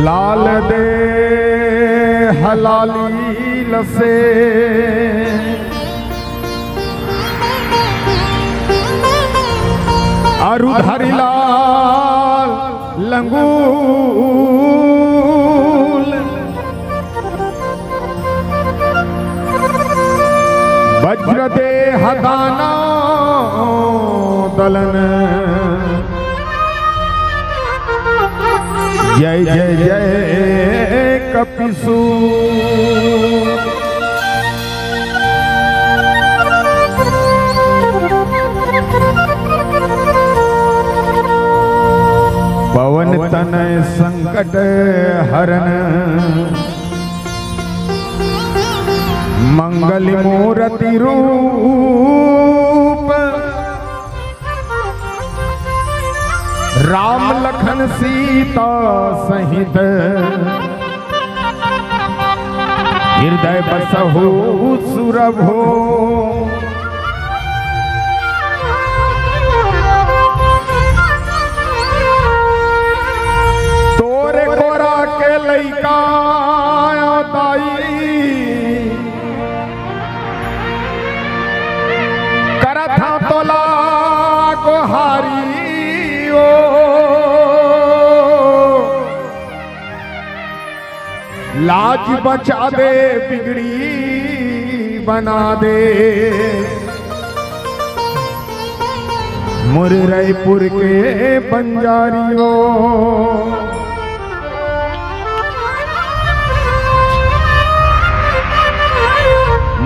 लाल दे हलाली लसे अरु धरी लाल लंगूल वज्र दे हदाना दलन जय जय जय कपिसू पवन तनय संकट हरन मंगल मूर्ति रूप राम लखन सीता सहित हृदय बसहु सुरभो तोरे कोरा के लइका दाई करथा तोला गोहारी ओ लाज बचा दे बिगड़ी बना दे मुरैपुर के बंजारियों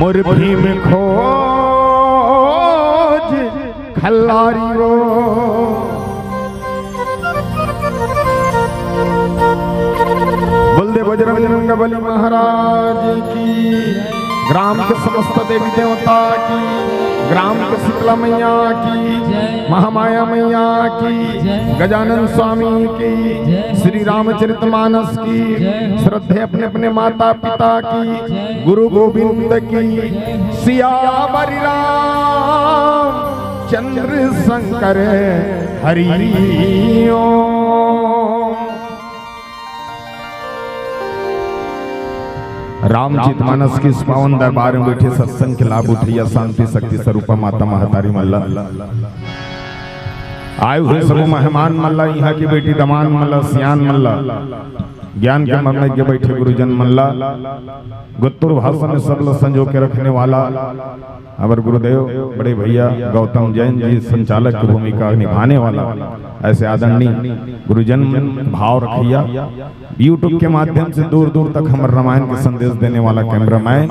मुरभी में खोज खल्लारियों बलदेव बजरंग बली महाराज की ग्राम के समस्त देवी देवता की ग्राम के शीतला मैया की महामाया मैया की गजानन स्वामी की श्री रामचरितमानस की श्रद्धे अपने अपने माता पिता की गुरु गोविंद की सियावर राम चंद्र शंकर हरि ओम। रामचरितमानस की इस पावन दरबार में बैठे सत्संग के लाभ उठैया शांति शक्ति स्वरूपा माता महतारी मल्ला आए हुए सब मेहमान मल्ला यहाँ की बेटी दमान मल्ला सियान मल्ला ज्ञान के मर्म के बैठे गुरुजन मल्ला गुत्तुर भाषा में सब लोग संजो के रखने वाला अवर गुरुदेव बड़े भैया गौतम जैन जी संचालक की भूमिका निभाने वाला ऐसे आदरणीय गुरुजन भाव रखिया यूट्यूब के माध्यम से दूर दूर तक हमारे रामायण के संदेश देने वाला कैमरामैन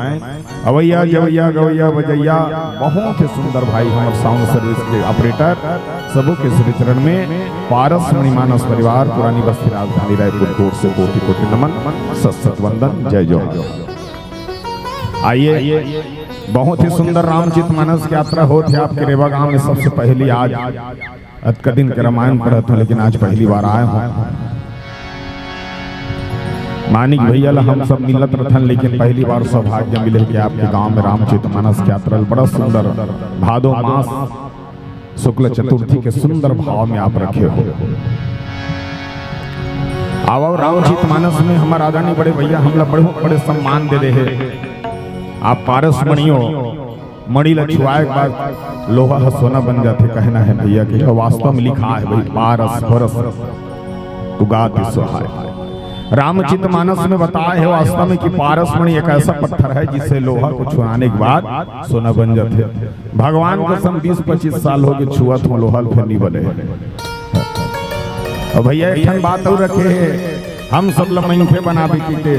अवैया जवैया गवैया बजैया बहुत ही सुंदर भाई हमारे साउंड सर्विस के ऑपरेटर सबों के श्री चरण में पारस मणिमानस परिवार पुरानी बस्ती राजधानी रायपुर कोट से कोटि कोटि नमन सत वंदन जय जय। आइए बहुत ही सुंदर रामचरितमानस की यात्रा होती है आपके रेवा गांव में सबसे पहली आज अतका दिन के रामायण पढ़त हूँ लेकिन आज पहली बार आए हूँ मानिक भैया हम सब मिलत रहन लेकिन पहली बार सौभाग्य मिले कि आपके गांव में रामचरितमानस की यात्रा बड़ा सुंदर भादो मास शुक्ल चतुर्थी के सुंदर भाव में आप रखे हो। अब रामचरितमानस में हमारा आदरणीय बड़े भैया हम लोग बड़े सम्मान दे रहे हैं आप पारस मणियों मणि लछुआए के बाद लोहा सोना बन जाते कहना है भैया कि वास्तव में लिखा है भाई पारस परस उगाति सुहाय। रामचरितमानस में बताया है वास्तव में कि पारस मणि एक ऐसा पत्थर है जिसे लोहा को छुआने के बाद सोना बन जाते। भगवान को सम 20-25 साल हो गए छुआत हो लोहा फिर नहीं बने। और भैया एक बात और रखे है हम सब लोग मंखे बना भी के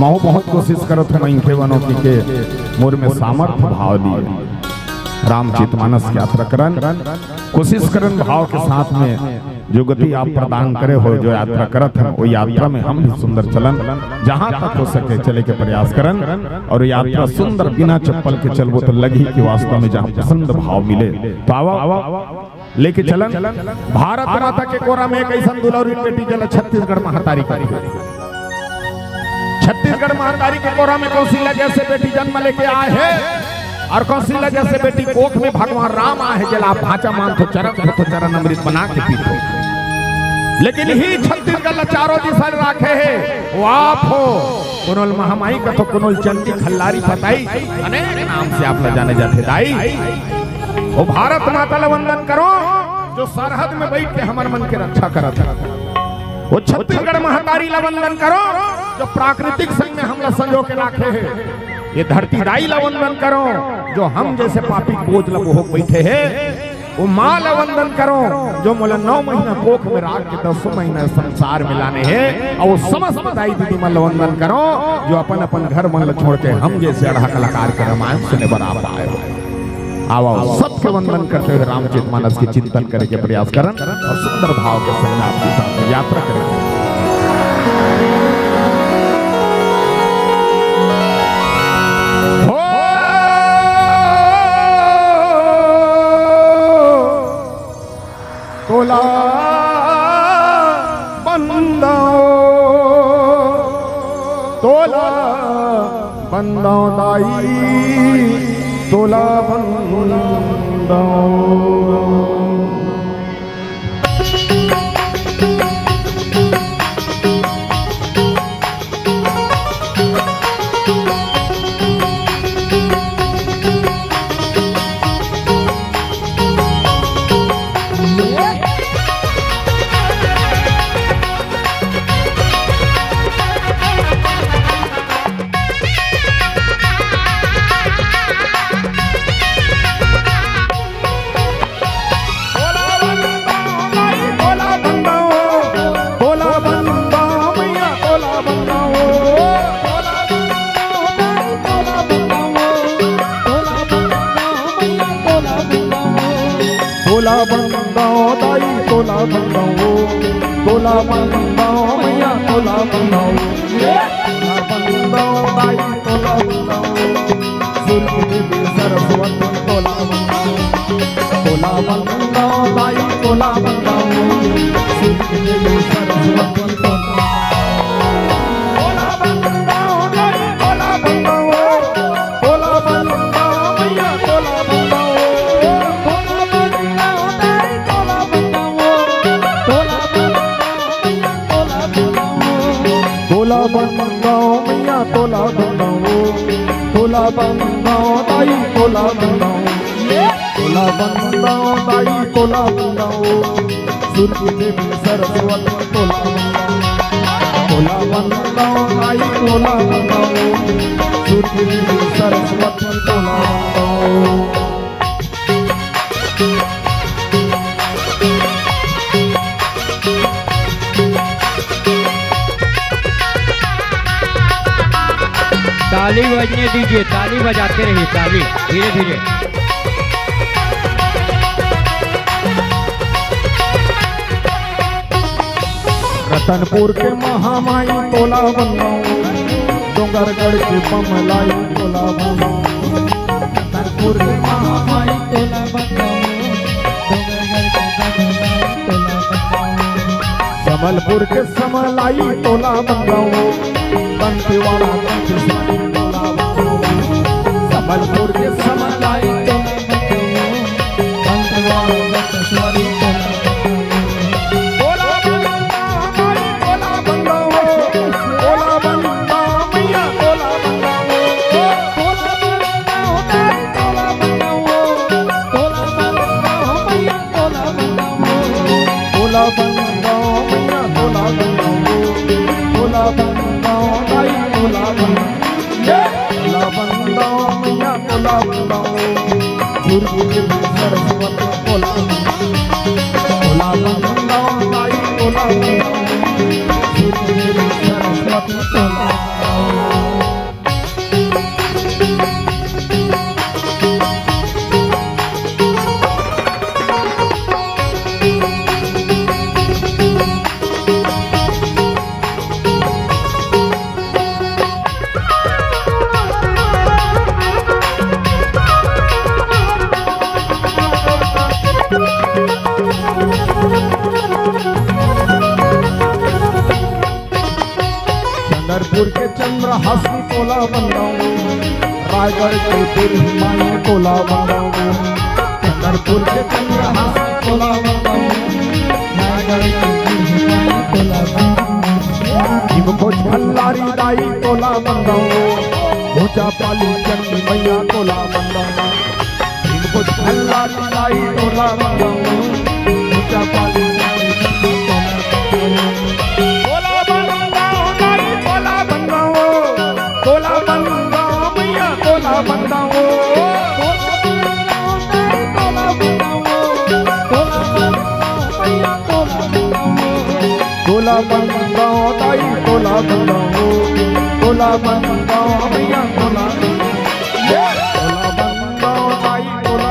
महू बहुत कोशिश करत है मंखे बनो के मोर में सामर्थ्य भाव दिए रामचरितमानस की यात्रा करन कोशिश करन भाव के साथ में जो गति आप प्रदान करे हो जो यात्रा करत हैं वो यात्रा में हम भी सुंदर चलन जहां तक हो सके चले के प्रयास करन और यात्रा सुंदर बिना चप्पल के चलबो तो लगी कि वास्तव में जहां पसंद भाव मिले तो आवा लेके चलन भारत माता के कोरा में एक ऐसा दुलौरी बेटी जल छत्तीसगढ़ महातारी का छत्तीसगढ़ महातारी के कोरा में कौशल्या जैसे बेटी जन्म लेके आए है और कौशल्या जैसे बेटी कोख में भगवान राम आए है जला भाचा मान तो चरण अमृत बना के पीतो लेकिन ही छत्तीसगढ़ चारों दिशा राखे है वो आप हो कुनोल महामाई का तो कुनोल चंडी खल्लारी पताई अनेक नाम से आप जाने जाते दाई वो भारत माता ला वंदन करो जो सरहद में बैठ के हमारे मन की रक्षा करत है। वो छत्तीसगढ़ महातारी ला वंदन करो जो प्राकृतिक संग में हमला संजो के राखे है। ये धरती दाई ला वंदन करो जो हम जैसे पापी बोझ ला हो बैठे है। वो माँ ला वंदन करो जो मोला 9 महीना कोख में राख के 10 महीना संसार में लाने हैं। और वो समस्त दाई दीदी मन ला वंदन करो जो अपन अपन घर मन ला छोड़ के हम जैसे अढ़ा कलाकार के रामायण सुने बराबर आए हो। आओ सबके वंदन करते हुए रामचरित मानस के चिंतन करने के प्रयास करन और सुंदर भाव के संग आपके साथ यात्रा करें। तोला बंदो तोला बंदो दाई तोला बंदो तोला बंदाओ दाई तोला बंदाओ तोला बंदाओ मैया तोला बंदाओ तोला बंदाओ दाई तोला बंदाओ सूर्य देवी सरस्वती तोला बंदाओ तोला बंदाओ दाई तोला बंदाओ सूर्य देवी सरस्वती तोला बंदाओ दाई तोला बंदाओ तोला बंदाओ मैया तोला बंदाओ तोला बंदाओ मैया तोला बंदाओ तोला बंदाओ दाई तोला बंदाओ तोला बंदाओ दाई तोला बंदाओ सूर्य देवी सरस्वती तोला तोला बंदाओ दाई तोला बंदाओ सूर्य देवी सरस्वती तोला बंदाओ। ताली बजने दीजिए, ताली बजाते रहिए, ताली धीरे धीरे। रतनपुर के महामाई तोला बंदाओ डोंगरगढ़ के बमलाई तोला बंदाओ रतनपुर के महामाई तोला बंदाओ डोंगरगढ़ के बमलाई तोला बंदाओ समलपुर के समलाई तोला बंदाओ बंसीवाड़ा बंसीवाड़ी तोला बंदाओ समलपुर के समलाई तोला बंदाओ बंसीवाड़ा बंसीवाड़ी तोला बंदाओ मैया तोला बंदाओ तोला बंदाओ दाई तोला बंदाओ तोला बंदाओ मैया तोला बंदाओ सूर्य देवी सरस्वती तोला तोला बंदाओ दाई तोला बंदाओ सूर्य देवी सरस्वती तोला चंद्रपुर के चंद्रहासी तोला बंदाओ रायगढ़ के बिरहिमाई तोला बंदाओ चंद्रपुर के चंद्रहासी तोला बंदाओ रायगढ़ के बिरहिमाई तोला बंदाओ भोज भल्लारी दाई तोला बंदाओ ऊंचा पाली चंडी मैया तोला बंदाओ भोज भल्लारी दाई तोला बंदाओ ऊंचा पाली तोला बंदाओ मैया तोला बंदाओ तोला बंदाओ दाई तोला बंदाओ तोला बंदाओ मैया तोला बंदाओ दाई तोला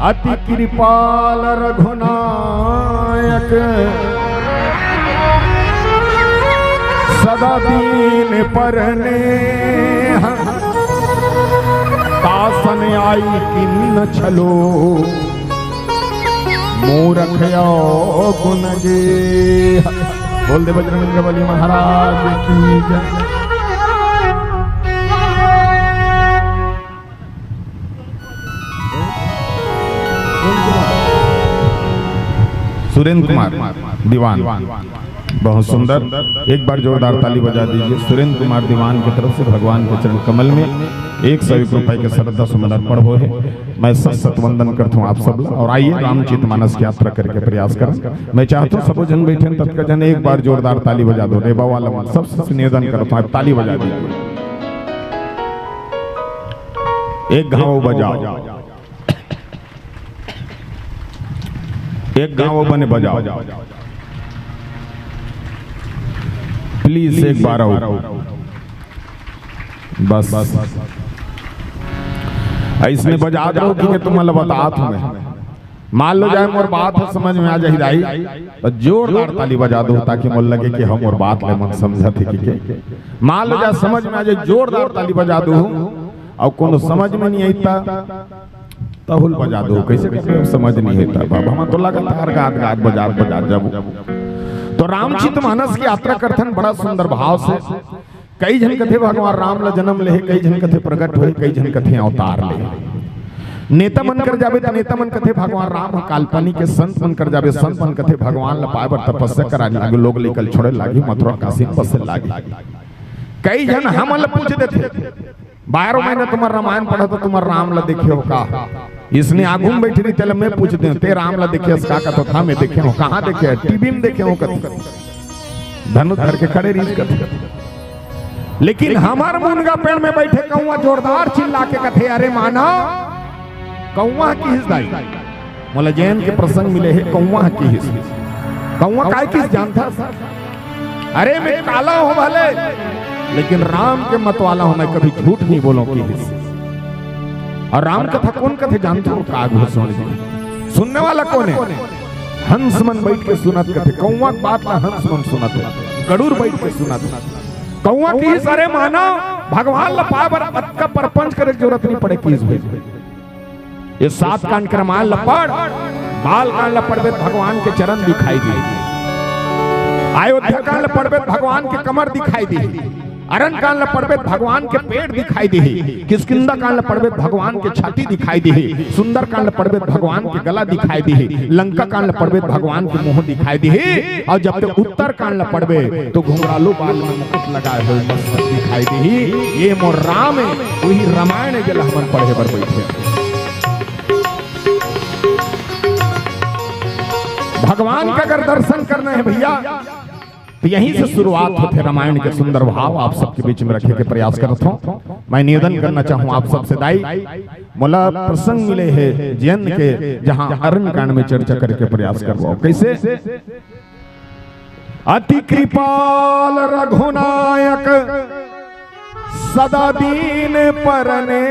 अति कृपाल रघुनायक सदा दीन परने तासन आई किन्न छलो मूरख गुण गे। बोल दे बजरंग बली महाराज की जय। सुरेंद्र कुमार दीवान बहुत सुंदर, एक बार जोरदार ताली बजा दीजिए सुरेंद्र कुमार दीवान की तरफ से भगवान के चरण कमल में 101 रुपए के श्रद्धा सुमन अर्पण हो है। मैं सत वंदन करता हूँ आप सब और आइए रामचित मानस की यात्रा करके प्रयास करें। मैं चाहता हूँ सब जन बैठे तत्का जन एक बार जोरदार ताली बजा दो। रेबा वाला मन सबसे निवेदन करता हूँ ताली बजा दीजिए। एक घाव बजाओ, एक गाँव बने बजाओ प्लीज, एक बार आओ बस। इसमें बजा दो कि तुम बता तुम्हें मान लो जाए मोर बात है समझ में आ जाए तो जोरदार ताली बजा दो ताकि मोल लगे कि हम और बात ले मन समझा थे कि मान लो जाए समझ में आ जाए जोरदार ताली बजा दो। और कोनो समझ में नहीं आता तहुल बजा दो, कैसे कैसे समझ नहीं होता बाबा हम तो लगातार गात गात बजा बजा जब। तो रामचित मानस की यात्रा करथन बड़ा सुंदर भाव से। कई जन कथे भगवान राम ला जन्म ले, कई जन कथे प्रकट हुए, कई जन कथे अवतार ले। नेता मन कर जावे तो नेता मन कथे भगवान राम काल्पनिक के, संत मन कर जावे संत मन कथे भगवान ला पाए बर तपस्या करा लागे, लोग लेकर छोड़े लागे, मथुरा काशी बसे लागे। कई जन हम पूछ देते 12 महीने तुम्हारा रामायण पढ़ा तो तुम्हारा राम ला देखे हो का, इसने आगू में बैठी रही चल मैं पूछ दे ते राम ला देखे का तो था मैं देखे हो, कहाँ देखे टीवी में देखे हो कथी धनुष धर के खड़े रीत कथी। लेकिन हमार मुनगा पेड़ में बैठे कौआ जोरदार चिल्ला के कथे अरे माना कौआ की हिस्दाई मोला जैन के प्रसंग मिले है कौआ की हिस्स। कौआ काय किस जानता अरे मैं काला हो भले लेकिन राम के मत वाला हूं, मैं कभी झूठ नहीं बोलो की हिस्स। और राम कथा कौन कथे जानते हो का सुनने वाला कौन है? हंस मन बैठ के सुनत कथे कौआ बात ला हंस मन सुनत गरुड़ बैठ के सुनत कौआ की सारे माना भगवान ला पाए बर अटका परपंच करे जरूरत नहीं पड़े किस भाई। ये 7 कांड के रामायण ला पढ़, बाल कांड ला पढ़बे भगवान के चरण दिखाई दी, अयोध्या कांड ला पढ़बे भगवान के कमर दिखाई दी, अरण कांड ला पढ़बे भगवान के पेट दिखाई दी, किष्किंधा कांड ला पढ़बे भगवान के छाती दिखाई दी, सुंदर कांड ला पढ़बे भगवान के गला दिखाई दी, लंका कांड ला पढ़बे भगवान के मुंह दिखाई दी। और जब तक उत्तर कांड ला पढ़बे तो घुंघरालू बाल में मुकुट लगाए हुए मस्तक दिखाई दी। ये मोर राम है, वही रामायण जल हमन पढ़े बर बैठे। भगवान का अगर दर्शन करना है भैया तो यहीं से शुरुआत होते रामायण के सुंदर भाव आप सबके बीच में रखे के प्रयास करता हूँ। मैं निवेदन करना चाहूँ आप सबसे दाई मोला प्रसंग मिले हैं जैन के जहाँ अरण्य कांड में चर्चा करके प्रयास करवाओ। कैसे? अति कृपाल रघुनायक सदा दीन परने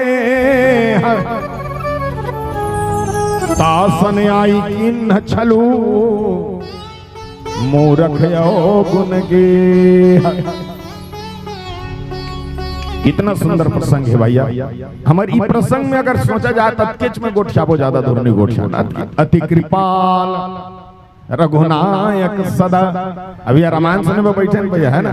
तासन आई किन्न छलू मूरख गुण गे। कितना सुंदर प्रसंग है भैया। हमारी प्रसंग में अगर सोचा जाए तो किच में गोठिया वो ज्यादा दूर नहीं गोठिया। अति कृपाल रघुनायक सदा अभी रामायण सुनने में बैठे भैया है ना।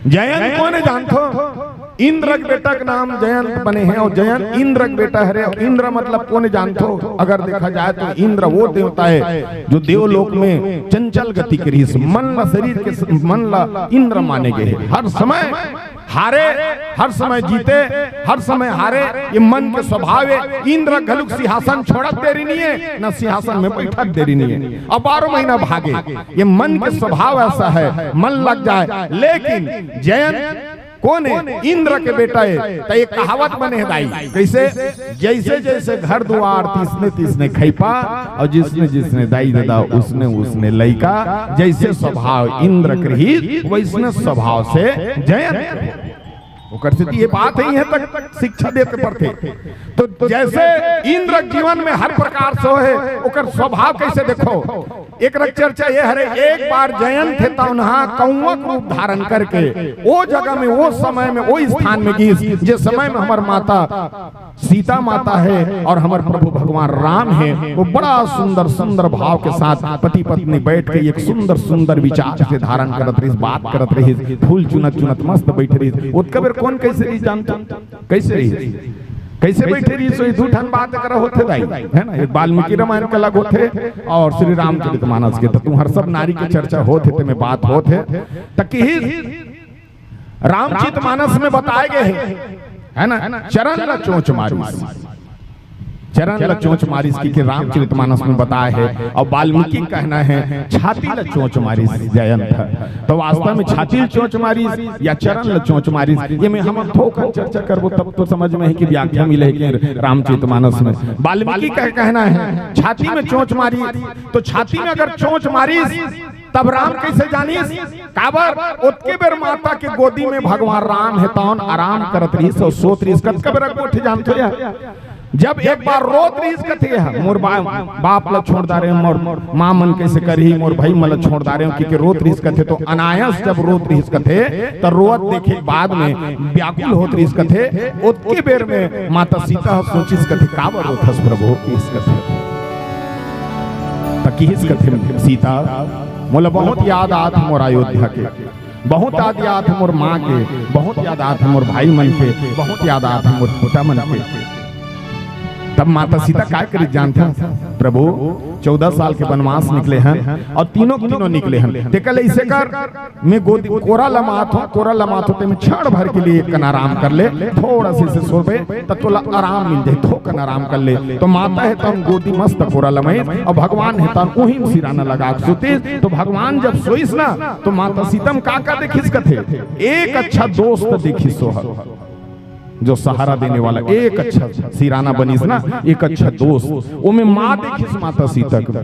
जयंत कौन है जानते हो? इंद्र के बेटा का नाम जयंत बने हैं और जयंत इंद्र का बेटा है। इंद्र मतलब कौन जानते हो? अगर देखा जाए तो इंद्र वो देवता है जो देवलोक में चंचल गति करी, मन ला शरीर के मन ला इंद्र माने गए हैं। हर समय हारे, हर समय जीते, हर समय हारे, ये मन के स्वभाव है। इंद्र गलुक सिंहासन छोड़त देरी नहीं है, न सिंहासन में बैठक देरी नहीं है। अब 12 महीना भागे, ये मन के स्वभाव ऐसा है, मन लग जाए। लेकिन जयंत कौन है? इंद्र के बेटा है। तो एक कहावत बने है दाई, कैसे? जैसे जैसे घर द्वार तीसने तीसने खैपा, और जिसने जिसने दाई दादा उसने उसने लइका। जैसे स्वभाव इंद्र गृहित वैसने स्वभाव से जयंत। ओकर से ये बात ही है तक शिक्षा देते पड़ते। तो जैसे इंद्र जीवन में हर प्रकार से है, ओकर स्वभाव कैसे देखो। एक चर्चा ये हरे, एक बार जयंत थे तौनहा कौवक रूप धारण करके वो जगह में, वो समय में, वो स्थान में गीस, जिस समय में हमार माता सीता माता है और हमारे प्रभु भगवान राम है, वो बड़ा सुंदर सुंदर भाव के साथ पति पत्नी बैठ के एक सुंदर सुंदर विचार से धारण करत रही, बात करत रही, फूल चुनत चुनत मस्त बैठ रही। उत्कबर कौन कैसे रही जानता? कैसे रही? कैसे बैठे रही? सो दूठन बात कर होते दाई है ना। वाल्मीकि रामायण के अलग होते और श्री रामचरितमानस के, तो तुम हर सब नारी की चर्चा होते थे में बात होते तक रामचरितमानस में बताए गए है ना। चरण ला चोंच मारिस, चरण ला चोंच मारिस की रामचरितमानस में बताया है। और वाल्मीकि कहना है छाती ला चोंच मारिस जयंत। तो वास्तव में छाती ला चोंच मारिस या चरण ला चोंच मारिस, ये में हम थोड़ा चर्चा करबो तब तो समझ में है कि व्याख्या मिले कि रामचरितमानस में। वाल्मीकि का कहना है छाती में चोंच मारी, तो छाती में अगर चोंच मारिस तब राम कैसे जानिस? काबर उत्के बेर माता के गोदी में भगवान राम है तौन आराम करत रही, सो सोत रही। कत कबर गोठ जानते या जब एक बार रोत रही कथे है, मोर बाप ला छोड़ दा रहे, मोर मां मन कैसे करही, मोर भाई मला छोड़ दा रहे कि रोत रही कथे। तो अनायास जब रोत रही कथे तो रोत देखे बाद में व्याकुल होत रही कथे। उत्के बेर में माता सीता सोचिस कथे काबर रोथस प्रभु किस कथे। तकिस कथे सीता मोला बहुत याद आत मोर अयोध्या के, बहुत याद आत मोर माँ के, बहुत याद आत मोर भाई मन के, बहुत याद आत मोर पोता मन के। तब माता सीता क्या करी जानता? प्रभु 14 साल के वनवास निकले हैं और तीनों निकले हैं। देखल ऐसे कर मैं गोदी कोरा लमात हूँ, कोरा लमात होते में क्षण भर के लिए एक आराम कर ले, थोड़ा से सोबे तब तो आराम मिल जाए, थोकन आराम कर ले। तो माता है तो गोदी मस्त कोरा लमाई और भगवान है तो वही सिराना लगा सोते। तो भगवान जब सोईस ना तो माता सीतम का देखिस कथे एक अच्छा दोस्त देखिस सोहर, जो सहारा देने वाला एक अच्छा सिराना बनीस ना, एक अच्छा दोस्त। ओमे माँ देखिस माता सीता के,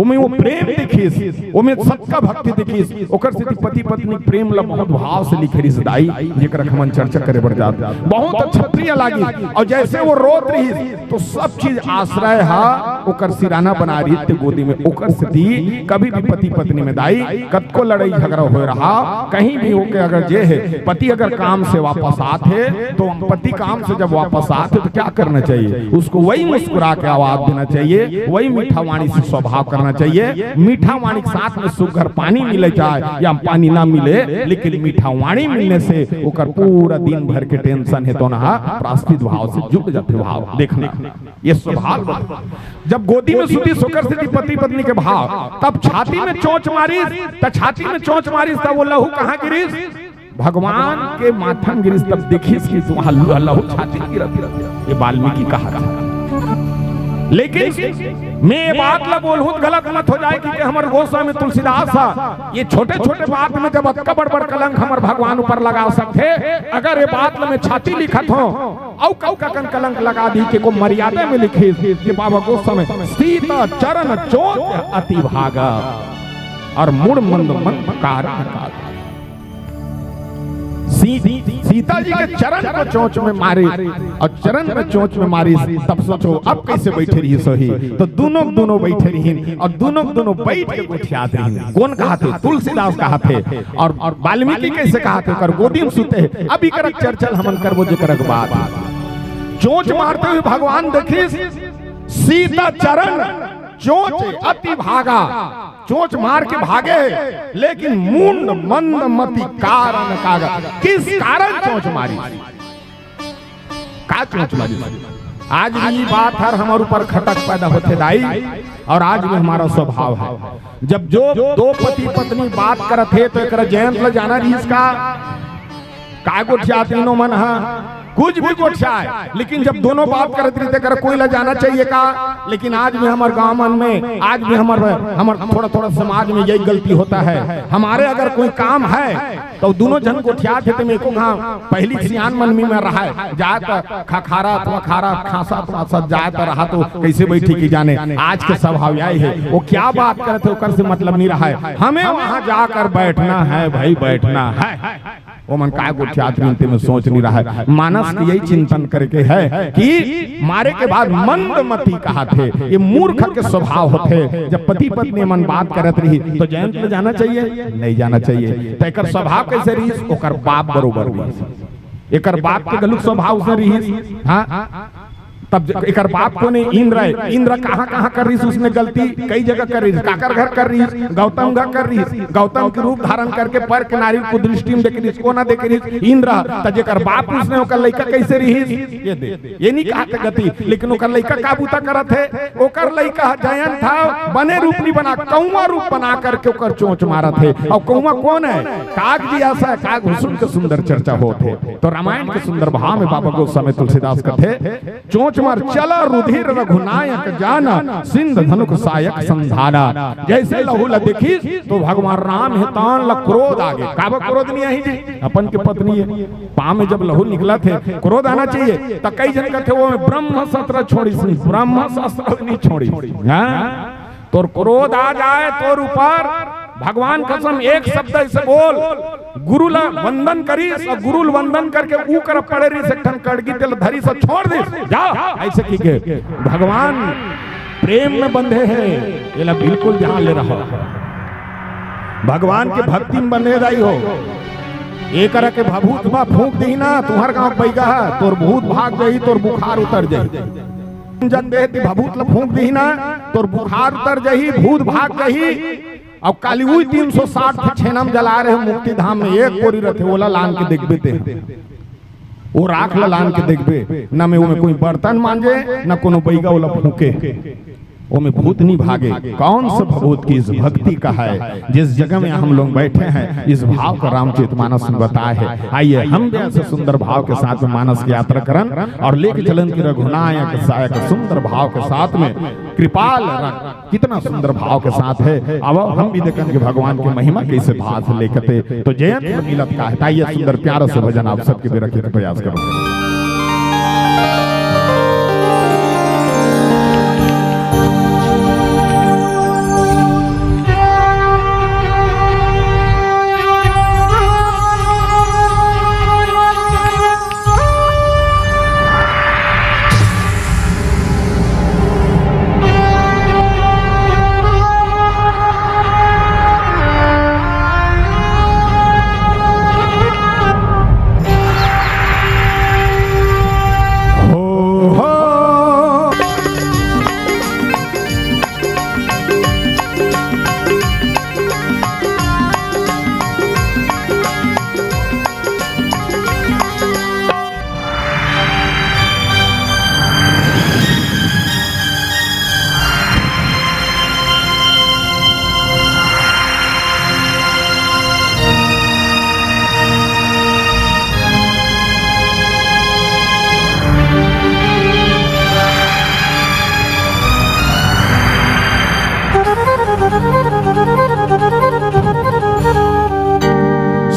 ओमे वो प्रेम देखिस, ओमे सबका भक्ति देखिस। ओकर से पति पत्नी प्रेम ला बहुत भाव से लिखे रिस दाई, जेकर हमन चर्चा करे बढ़ जात बहुत अच्छा प्रिय लागी। और जैसे वो रोत रही तो सब चीज आश्रय हा ओकर सिराना बना रही थे गोदी में। ओकर से कभी भी पति पत्नी में दाई कत को लड़ाई झगड़ा हो रहा कहीं भी होके, अगर जे है पति अगर काम से वापस आते तो पति काम से जब वापस आते तो क्या करना चाहिए? उसको वही मुस्कुरा के आवाज देना चाहिए, वही मीठा वाणी से स्वभाव करना चाहिए। मीठा वाणी के साथ में सुगर पानी मिले जाए या पानी ना मिले, लेकिन मीठा वाणी मिलने से ओकर पूरा दिन भर के टेंशन है तो ना प्रास्थित भाव से जुड़ जाते भाव। देखना ये स्वभाव जब गोदी में सुती सोकर से पति पत्नी के भाव, तब छाती में चोंच मारिस, तब छाती में चोंच मारिस तब वो लहू कहाँ गिरिस? भगवान के माथन गिरिस। तब देखिस कि लहू छाती गिरत। ये वाल्मीकि कहा था। लेकिन मैं बात ला बोलूं गलत मत हो जाए कि हमारे गोस्वामी तुलसीदास ये छोटे छोटे बात में जब अक्का बड़ बड़ कलंक हमारे भगवान ऊपर लगा सकते, अगर ये बात में छाती लिखत हो औ कौन कलंक लगा दी कि को मर्यादा में लिखे कि बाबा गोस्वामी सीता चरण चोट अति भागा और मुड़ मंद मन कारण। सीता जी के चरण को चोंच में मारी और चरण में चोंच में मारी। तब सोचो अब कैसे बैठे रही सोही, तो दोनों बैठे रही और दोनों बैठ के गोठियात रही। कौन कहा थे? तुलसीदास कहा थे। और वाल्मीकि कैसे कहा थे? कर गोदी में सुते। अभी कर चर्चा हमन करबो जे करक बात। चोंच मारते हुए भगवान देखिस सीता चरण चोंच अति भागा, चोंच मार के भागे, लेकिन मुंड मंद मति कारण कागा। किस कारण चोंच मारी? का चोंच मारी? आज भी बात हर हमारे ऊपर खटक पैदा होते दाई, और आज भी हमारा स्वभाव है जब जो दो पति पत्नी बात करत है तो एक जयंत ल जाना रही इसका का गोठिया तीनों मन हा कुछ भी गोठियाए, लेकिन जब दोनों बात करते रहते कर कोई ला जाना चाहिए का। लेकिन आज भी हमारे गांव मन में, आज भी हमार थोड़ा थोड़ा समाज में यही गलती होता है। हमारे अगर कोई काम है तो दोनों जन गोठिया थे, मेरे को पहली सियान मन में रहा है जात खखारा अथवा खारा खासा अथवा जात रहा तो कैसे बैठी की जाने। आज के स्वभाव यही है, वो क्या बात करते ओकर से मतलब नहीं रहा है। हमें वहां जाकर बैठना है भाई, बैठना है। वो मन का गोठियात में सोच नहीं रहा है। मानस की यही चिंतन करके है कि मारे के बाद मंदमती कहा थे, ये मूर्ख के स्वभाव होते। जब पति पत्नी मन बात करत रही तो जयंत में जाना चाहिए, नहीं जाना चाहिए। तो एक स्वभाव कैसे रही, ओकर बाप बरोबर रही, एक बाप के गलत स्वभाव से रही। हाँ, तब एक बाप को ने इंद्र कहाँ कहाँ कर रही, उसने गलती कई जगह कर रही। काकर घर कर रही, गौतम घर कर रही, गौतम के रूप धारण करके पर के नारी को दृष्टि में देख रही, को ना देख रही। इंद्र तजेकर बाप उसने ओकर लइका कैसे रही, ये नहीं कहा गति, लेकिन ओकर लइका काबूता करत है। ओकर लइका जयंत था, बने रूप नहीं बना, कौवा रूप बना करके ओकर चोंच मारा थे। और कौवा कौन है, काग जी ऐसा है, काग हुस्न के सुंदर चर्चा होते। तो रामायण के सुंदर भाव में बाबा गोस्वामी तुलसीदास कथे, चोंच मार चला रुधिर रघुनायक जाना, सिंध धनुक सायक संधाना। जैसे लहू ल देखी तो भगवान राम है तान ल क्रोध आगे। काबा क्रोध नहीं आई जी, अपन के पत्नी है पाँव में जब लहू निकला थे, क्रोध आना चाहिए। तो कई जन कहते वो ब्रह्म शस्त्र छोड़ी, ब्रह्म शस्त्र नहीं छोड़ी। तो क्रोध आ जाए तोर ऊपर, भगवान कसम एक शब्द ऐसे बोल, गुरु ला वंदन करीस और गुरु वंदन करके ऊ कर पड़े रही से ठन कड़गी तेल धरी से छोड़ दे जा। ऐसे की के भगवान प्रेम में बंधे हैं, ये ला बिल्कुल ध्यान ले रहा। भगवान के भक्ति में बंधे दाई हो, एक तरह के भभूत बा फूंक दी ना, तुम्हार गांव पैगा है तोर भूत भाग जाई, तोर बुखार उतर जाई। जन देती भभूत ला फूंक दी ना, तोर बुखार उतर जाई, भूत भाग जाई। अब काली हुई 360 थे छेनम जला रहे मुक्ति धाम में, एक कोरी रथे ओला लान के देखबे ते, वो राख ला लान के देखबे ना, में वो में कोई बर्तन मांजे ना कोनो बैगा ओला फूके, वो में भूत नहीं भागे। कौन सा भूत की इस भक्ति का है, जिस जगह में हम लोग बैठे हैं, इस भाव का रामचरितमानस में बताया है। आइए हम भी ऐसे सुंदर भाव के साथ में मानस की यात्रा करन और लेके चलन की रघुनायक सायक सुंदर भाव के साथ में कृपाल कितना सुंदर भाव के साथ है। अब हम भी देखें कि भगवान की महिमा कैसे भाव से लेकर तो जयंत मिलत का है। आइए सुंदर प्यारा से भजन आप सबके भी रखे प्रयास करो।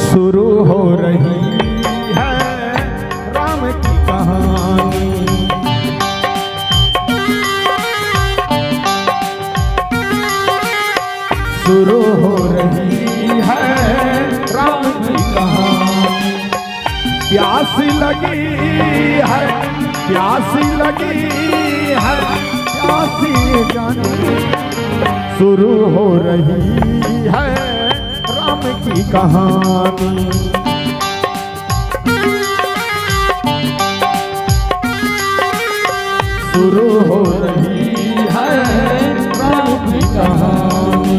शुरू हो रही है राम की कहानी, शुरू हो रही है राम की कहानी। प्यास लगी है, प्यास लगी है, प्यासी जानी। शुरू हो रही है राम की कहानी, शुरू हो रही है राम की कहानी।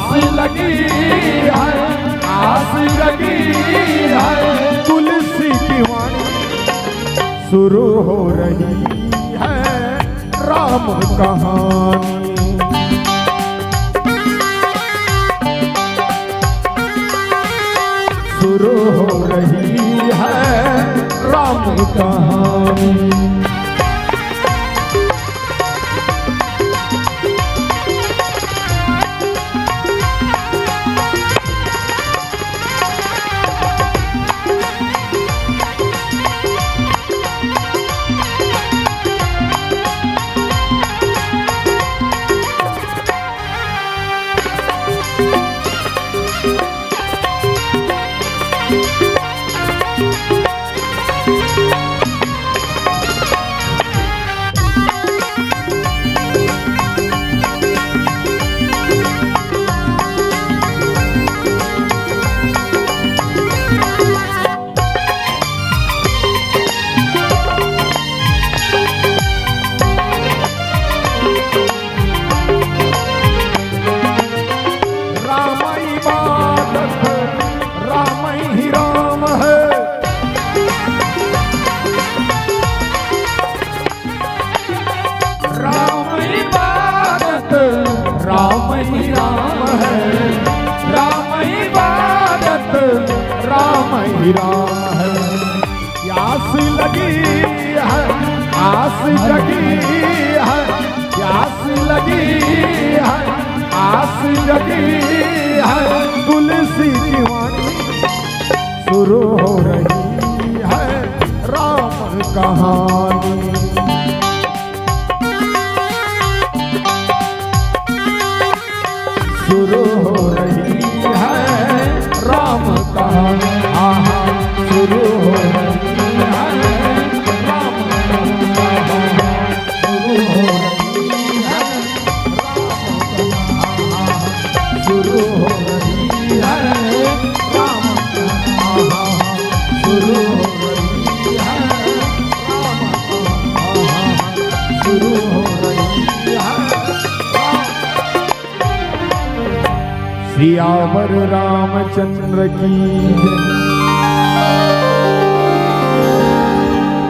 आस लगी है, आस लगी है, तुलसी की वाणी शुरू हो रही है राम कहानी। शुरू हो रही है राम कहानी। राम है, प्यास लगी है, आस जगी है, प्यास लगी है, आस जगी है, तुलसी की वाणी शुरू हो रही है राम कहानी। शुरू हो रही है राम कहानी। शुरू हो रही है राम कहानी। शुरू हो रही है शुरू हो रही है राम कहानी। शुरू हो रही है राम कहानी। शुरू हो रही है। सियावर रामचंद्र की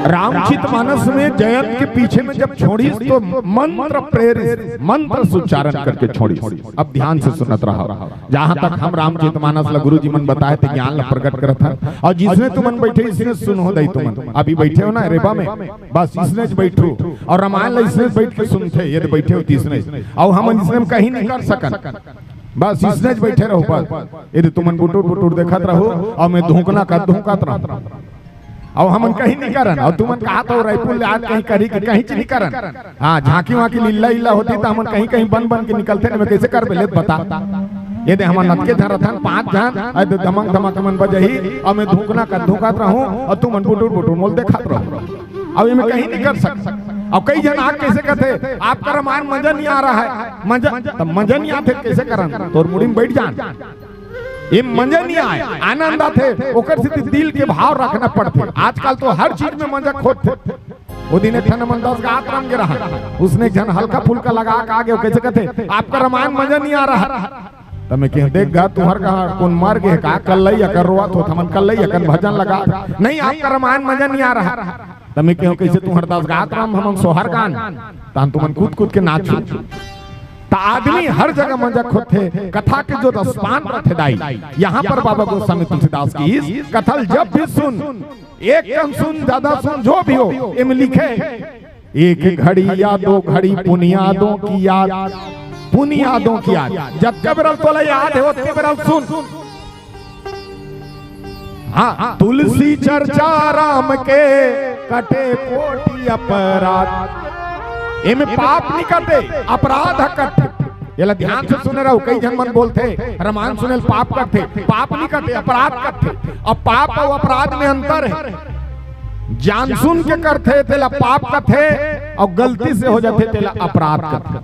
रामचरितमानस में जयंत के पीछे में जब छोड़ी तो मंत्र प्रेरित मंत्र सुच्चारण करके छोड़ी। अब ध्यान से सुनत रहा। जहां तक हम रामचरितमानस ला गुरु जी मन बताए थे ज्ञान ला प्रकट करत था। और जिसने तुमन बैठे इसने सुनो दई तुमन अभी बैठे हो ना रेबा में, बस इसने बैठो और रामायण ला इसने बैठ के सुनते यदि बैठे हो तीसने और हम इसने कहीं नहीं कर सकन। बस इसने बैठे रहो बस यदि तुमन बुटुर बुटुर देखत रहो और मैं धोकना कर धोकत रहो और हम कहीं नहीं करन। और तुमन कहा तो रायपुर आज कहीं करी के कहीं नहीं करन। हाँ झांकी वहाँ की लीला इला होती तो हम कहीं कहीं बन बन के निकलते न कैसे कर ले बता। ये हम नतके धर थन 5 जन धमक धमक मन बजही और मैं धोकना कर धोकत रहूं और तुमन बुटुर बुटुर मोल देखत रहो। अब मैं कहीं नहीं कर सकता। अब कई जन आग कैसे कहते आपका रामायण मजा नहीं आ रहा है। मजा नहीं आते कैसे करन तोर मुड़ी में बैठ जान। ये मजा नहीं आए आनंद आते ओकर से दिल के भाव रखना पड़ते। आजकल तो हर चीज में मजा खोजते। वो दिन ठन मन 10 गात रंग रहा उसने जन हल्का फुल्का लगा के आगे कैसे कहते आपका रामायण मजा नहीं आ रहा। तो मैं कह देख गा तुम्हार कहा कौन मार गए का कल लई अकर रोआ तो थमन कल लई अकर भजन लगा नहीं आपका रामायण मजा नहीं आ रहा। तो मैं कहूं कैसे तुम्हार 10 गात राम हम सोहर गान तान तुमन कूद कूद के नाचो। तो आदमी हर जगह मजा खोते कथा के जो रसपान रथे दाई। यहाँ पर बाबा गोस्वामी तुलसीदास की इस कथल जब भी सुन एक कम सुन ज्यादा सुन जो भी हो इम लिखे एक घड़ी या 2 घड़ी पुनियादों की याद पुनियादों की याद जब कबरल तोला याद है उतने बरल सुन। हाँ तुलसी चर्चा राम के कटे कोटि अपराध इनमें पाप नहीं कटे अपराध कटे। ये ध्यान से सुने रहो कई जन मन बोलते रामायण सुने पाप कटे पाप नहीं कटे अपराध कटे। अब पाप और अपराध में अंतर है। जान सुन के करते तेला पाप कथे और गलती से हो जाते तेला अपराध कथे।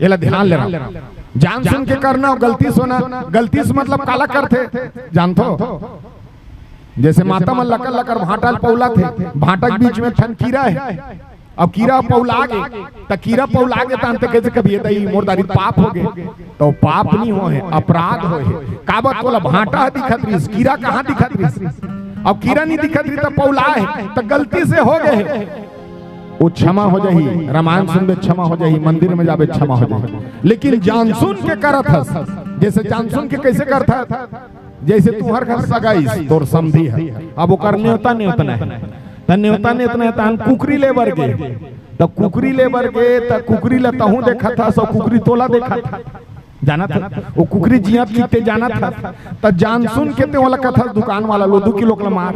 ये ध्यान ले रहा जान सुन के करना और गलती सुना गलती से मतलब काला करते जानतो। जैसे माता मन लकर लकर भाटा पौला थे भाटा के बीच में ठन कीड़ा है अब कीड़ा पौलागे त कीड़ा पौलागे त अंत कैसे कभी दई मोरदारी पाप हो गए तो पाप नहीं हो है अपराध हो है काबत कोला भाटा दिखत रही कीड़ा कहाँ दिखत रही अब कीड़ा नहीं दिखत रही तो पौला है तो गलती से हो गए वो क्षमा हो जाही रामायण सुन क्षमा हो जाही मंदिर में जाबे क्षमा हो जाही लेकिन जानसुन के करत हस जैसे जानसुन के कैसे करता जैसे तुहर घर सगाई तोर समझी है अब वो करने होता नहीं उतना है न्योता ने इतना तहन कुकरी ले बर गे तब कुकरी ले बर गे तब कुकरी ला तहू देखा था सब कुकरी तोला देखा था जाना था वो कुकरी जिया पीते जाना था तब जान सुन के ते वाला कथा दुकान वाला लो 2 किलो का मार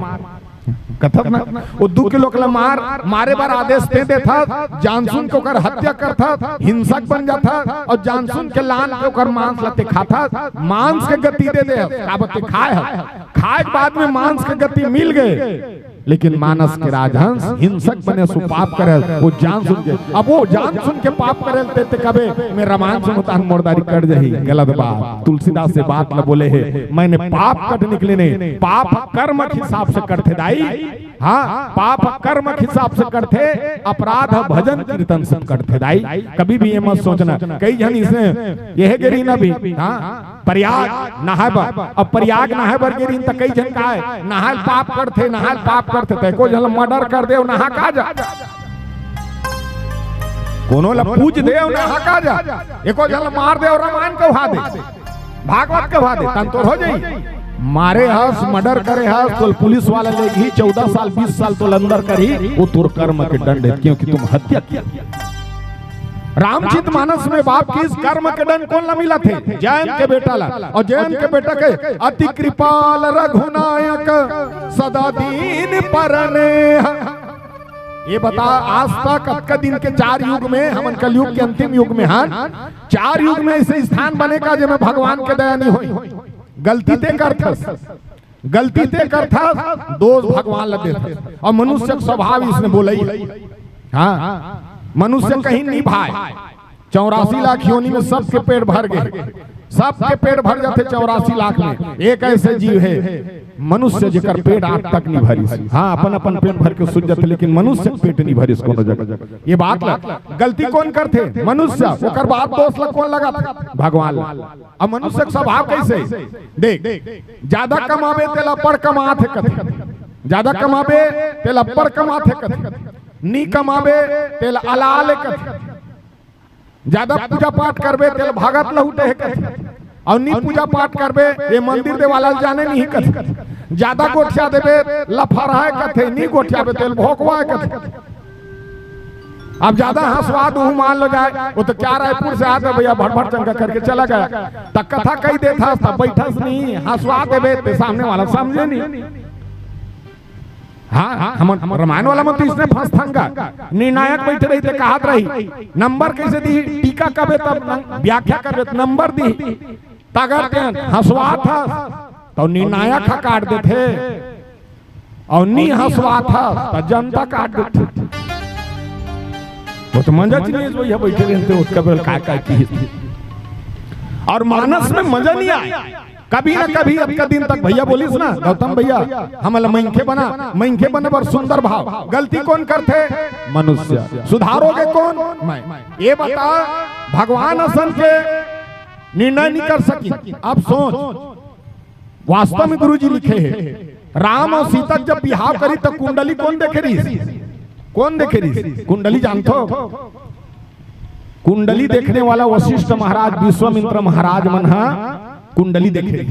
कथा ना वो 2 किलो का मारे बार आदेश दे देता जान सुन के ओकर हत्या करता हिंसक बन जाता और जान सुन के लान के ओकर मांस लते खाता मांस के गति दे दे काबते खाए बाद में मांस के गति मिल गए लेकिन मानस के राजहंस हिंसक बने सु पाप करे वो जान सुन के अब वो जान सुन के पाप करे ते कबे मैं रामायण सुनता हूं मोरदारी कर जही गलत बात तुलसीदास से बात न बोले है मैंने पाप कट निकले नहीं पाप कर्म के हिसाब से करते दाई हाँ पाप कर्म के हिसाब से करते अपराध भजन कीर्तन सब करते दाई कभी भी ये मत सोचना कई जन इसने यह गिरी ना भी हाँ प्रयाग नहाय अब प्रयाग नहाय बर गिरी तो कई जन का है नहाय पाप करते नहाय पाप करते ते को जन मर्डर कर दे नहा का जा कोनो ला पूज दे नहा का जा एको जन मार दे और रामायण के उहा दे भागवत के उहा दे तन तो हो जाई मारे हस मर्डर करे हस तो पुलिस वाला लेगी 14 साल 20 साल तो अंदर करी वो तुर कर्म के दंड है क्योंकि तुम हत्या किया रामचित मानस में बाप की इस कर्म के दंड कौन ला मिला थे जैन के बेटा ला और जैन के बेटा के अति कृपाल रघुनायक सदा दीन परने ये बता आज तक अक्का दिन के 4 युग में हम कलयुग के अंतिम युग में हाँ 4 युग में ऐसे स्थान बनेगा जब भगवान के दया नहीं हुई गलती ते करता दोष भगवान लगे और मनुष्य स्वभाव इसने बोला ही हाँ मनुष्य कहीं नहीं भाई 84 लाख योनि में सबके पेट भर गए सबके पेट भर जाते 84 लाख में एक ऐसे जीव है मनुष्य जेकर पेट आज तक नहीं भरी हाँ अपन अपन पेट भर के सुझ जाते लेकिन मनुष्य पेट नहीं भरी इसको जगह ये बात गलती कौन करते मनुष्य ओकर बाद दोष लग कौन लगा भगवान अब मनुष्य का स्वभाव कैसे देख ज्यादा कमावे तेला पर कमाथे कथे ज्यादा कमावे तेला पर कमाथे कथे नी कमावे तेला अलाले कथे ज्यादा पूजा पाठ करबे तेल भागत लहुटे है कथे और नी पूजा पाठ करबे ये मंदिर दे वाला जाने नहीं कथे ज्यादा गोठिया देबे लफड़ा है कथे नी गोठिया बे तेल भोकवा है कथे अब ज्यादा हंसवाद मान लो जाए वो तो क्या रायपुर से आता भैया भट चंगा करके चला गया तब कथा कही देता तब बैठस नहीं हंसवा देवे सामने वाला समझे नहीं हाँ हम रामायण वाला में तो इसने फंसथंगा निर्णायक बैठे रही थे कहत रही नंबर कैसे दी टीका कबे तब व्याख्या करबे नंबर दी तगर हंसवा था तो निर्णायक काट देते और नी हंसवा था तो जनता काट देते वो तो मजा नहीं भैया बैठे रहते उसका बेल काय की और मानस में मजा नहीं आया कभी ना कभी अब का दिन तक भैया बोलिस ना गौतम भैया हमला मंखे बने पर सुंदर भाव गलती कौन करते मनुष्य सुधारोगे कौन मैं ये बता भगवान असन के निर्णय नहीं कर सकी अब सोच वास्तव में गुरुजी लिखे हैं राम और सीता जब बिहाव करी तो कुंडली कौन देखे रही कौन देखे रही कुंडली जानते हो कुंडली देखने वाला वशिष्ठ महाराज विश्वामित्र महाराज मनहा कुंडली देखे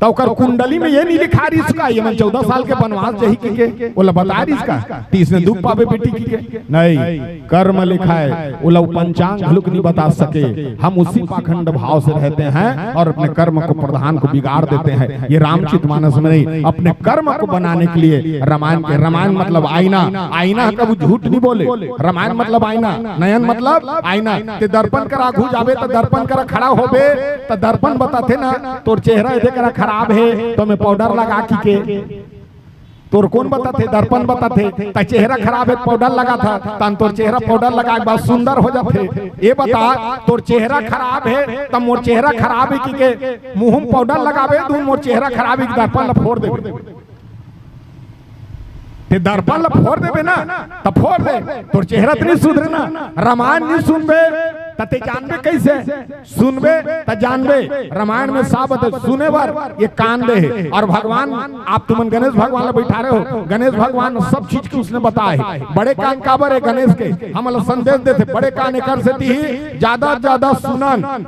तो कुंडली में ये नहीं लिखा रही इसका ये मैं 14 साल के वनवास जही के बोला बता रही इसका तीसरे दुख पावे बेटी की नहीं कर्म लिखा है वो पंचांग हलुक नहीं बता सके हम उसी पाखंड भाव से रहते हैं और अपने कर्म को प्रधान को बिगाड़ देते हैं ये रामचित मानस में नहीं अपने कर्म को बनाने के लिए रामायण मतलब आईना कभी झूठ नहीं बोले रामायण मतलब आईना नयन मतलब आईना दर्पण करा घू जावे तो दर्पण करा खड़ा होबे तो दर्पण बताते ना तोर चेहरा ऐसे करा खराब है तो मैं पाउडर लगा के तोर कौन बताते दर्पण बताते ता चेहरा खराब है पाउडर लगा था तन तोर चेहरा पाउडर लगा के बाद सुंदर हो जाते ये बता तोर चेहरा खराब है तब मोर चेहरा खराब है कि मुंह में पाउडर लगावे तू मोर चेहरा खराब है दर्पण फोड़ दे ते दर्पण ला फोड़ देबे ना तो फोड़ दे, तोर चेहरा तो नहीं सुधरे ना। रामायण नहीं सुनबे ते जानबे कैसे, सुनबे त जानबे। रामायण में साबत सुने बार ये कान दे है। और भगवान आप तुमन गणेश भगवान ला बैठा रहे हो, गणेश भगवान सब चीज की उसने बताए। बड़े कान काबर है गणेश के, हम संदेश देते बड़े कान एकर से दी ज्यादा ज्यादा सुनन,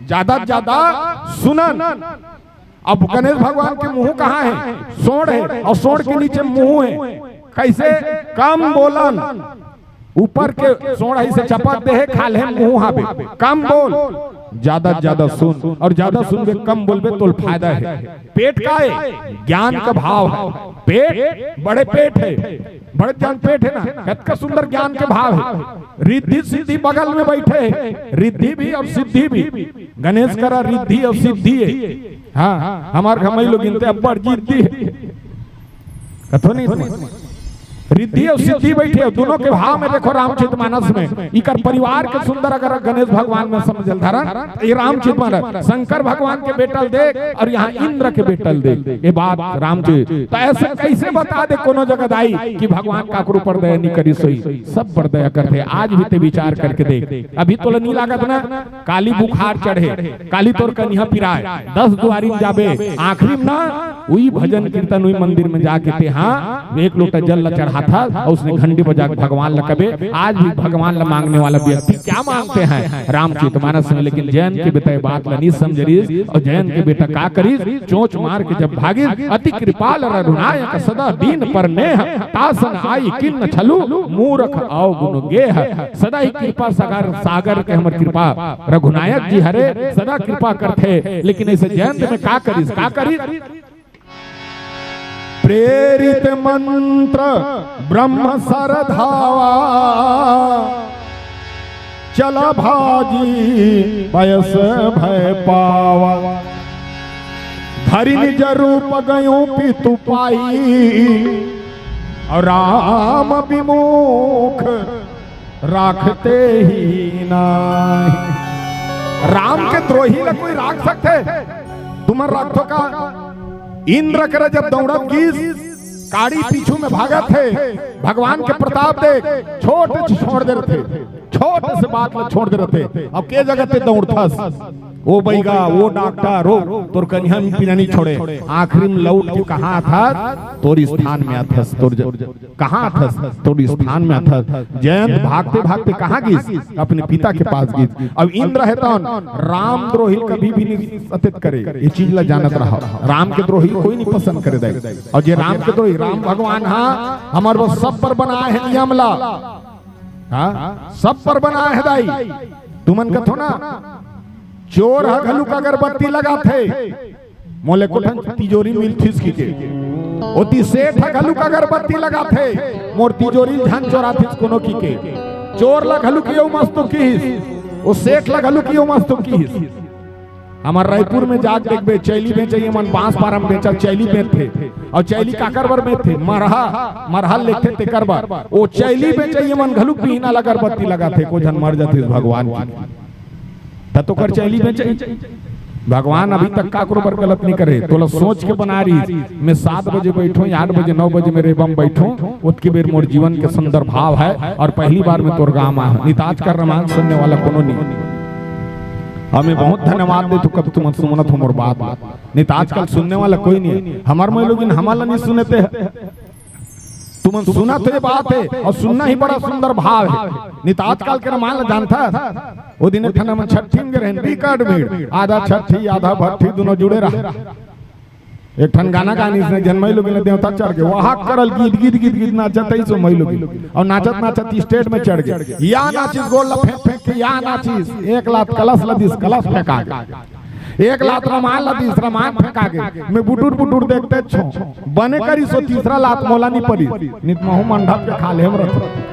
ज्यादा ज्यादा सुनन। अब गणेश भगवान के मुंह कहाँ है, सोड़ है, और सोड़ के नीचे मुंह है। कैसे, कम बोलन, ऊपर के सोड़ा से चपक दे है, खाल है मुंह हाबे। कम बोल, ज्यादा ज्यादा सुन, और ज्यादा सुन बे कम बोलबे तो फायदा है। पेट का है, ज्ञान का भाव है। पेट बड़े पेट है, बड़े ज्ञान पेट है ना, कितना सुंदर ज्ञान के भाव है। रिद्धि सिद्धि बगल में बैठे है, रिद्धि भी और सिद्धि भी। गणेश करा रिद्धि और सिद्धि है। हाँ हमारे हम लोग इनते अब्बर जिद्दी है, कथो नहीं रिद्धि और सिद्धि बैठे दोनों के भाव में। देखो रामचरितमानस में इकर परिवार के सुंदर अगर गणेश भगवान में समझल धारा, ये रामचरितमानस शंकर भगवान के बेटल देख और यहाँ इंद्र के बेटल देख, ये बात रामचरित। तो ऐसे कैसे बता दे कोनो जगह दाई कि भगवान काकरू पर दया नहीं करी सोई, सब पर दया करते। आज भी ते विचार करके देख, अभी तो नहीं लागत ना काली बुखार चढ़े, काली तोर कन्या पिराए, 10 दुआरी जाबे, आखिरी में ना वही भजन कीर्तन वही मंदिर में जाके ते हाँ एक लोटा जल चढ़ा था और उसने घंटी बजा के भगवान लकबे। आज भी भगवान ला मांगने वाला व्यक्ति क्या मांगते हैं रामचरितमानस में। लेकिन जैन के बेटा बात ला नहीं समझरीस, और जैन के बेटा का करीस, चोंच मार के जब भागी, अति कृपाल रघुनायक सदा दीन पर नेह, तासन आई किन्न छलू मूर्ख आओ गुण गेह। सदा ही कृपा सागर सागर के हमर कृपा रघुनायक जी हरे सदा कृपा करते। लेकिन ऐसे जयंत में का करीस, का करीस प्रेरित मंत्र ब्रह्म सरधावा, चला भाजी पयस भय पावा। धरि निज रूप गयो पितु पाई, और राम विमुख राखते ही नाही। राम के द्रोही ला कोई राख सकते, तुम्हार राखो का। इंद्र करे जब दौड़त गीस, काड़ी पीछू में भागत थे, भगवान के प्रताप देख छोटे छोड़ दे रहे थे, छोटे से बात में छोड़ दे रहे थे। अब के जगह ते दौड़थस, वो बैगा वो डॉक्टर हो तोर कन्या में पीना नहीं छोड़े। आखिरी में लौट के कहाँ था, तोर स्थान में अथस, तोर कहाँ अथस, तोर स्थान में अथस। जयंत भागते भागते कहाँ गीस, अपने पिता के पास गीस। अब इंद्र है तो राम द्रोही कभी भी नहीं सतित करे, ये चीज ला जानत रहा। राम के द्रोही कोई नहीं पसंद करे दे, और जे राम के द्रोही राम भगवान हाँ हमारे वो सब पर बनाए है नियम ला, हाँ सब पर बनाए है दाई। तुमन कथो ना चोर हलुक अगरबत्ती लगा थे, मोले कोठन तिजोरी मिल खिसकी के, ओती सेठ हलुक अगरबत्ती लगा थे, मोर तिजोरी धन चोरा थिस कोनो की के। चोर लग हलुक यो मस्तु की, ओ सेठ लग हलुक यो मस्तु की। हमार रायपुर में जाग देखबे चैली बेचे मन बांस पारा में बेचा चैली बेच थे, और चैली काकरबर में थे मरहा मरहा लेते थे करबर। ओ चैली बेचे मन घलुक बिना अगरबत्ती लगा थे, को जन मर जाते भगवान की तो कर चैली बेचे। भगवान अभी तक काकरो पर गलत नहीं करे, तो सोच के बना रही मैं 7 बजे बैठो, 8 बजे 9 बजे मेरे बम बैठो, उतकी बेर मोर जीवन के सुंदर भाव है। और पहली बार में तोर गाँव आ निताज कर रामायण सुनने वाला कोनो नहीं। हमें बहुत धन्यवाद दे, तो कब तुम सुनत हो मोर बात, नहीं तो आजकल सुनने वाला कोई नहीं। हमारे में लोग हमारा नहीं सुनते हैं, तुम सुना तो ये बात है, और सुनना ही बड़ा सुंदर भाव है। नहीं तो आजकल के रामायण जानता वो दिन ठंडा में छठी में रहन काट भीड़, आधा छठी आधा भट्ठी दोनों जुड़े रहा। एक ठन गाना गानी इसने जन्मई लोग देवता चढ़ के वहां करल गीत गीत गीत गीत नाचत ही सो मई लोग, और नाचत नाचत स्टेज में चढ़ गए। या नाचिस गोल फेंक फेंक के, या नाचिस 1 लात कलश लदिस कलश फेंका गए, 1 लात रामायण लदिस रामायण फेंका गए। मैं बुटुर बुटुर देखते छो बने करी सो तीसरा लात मोला नहीं पड़ी, नित महू मंडप के खाले हम रथ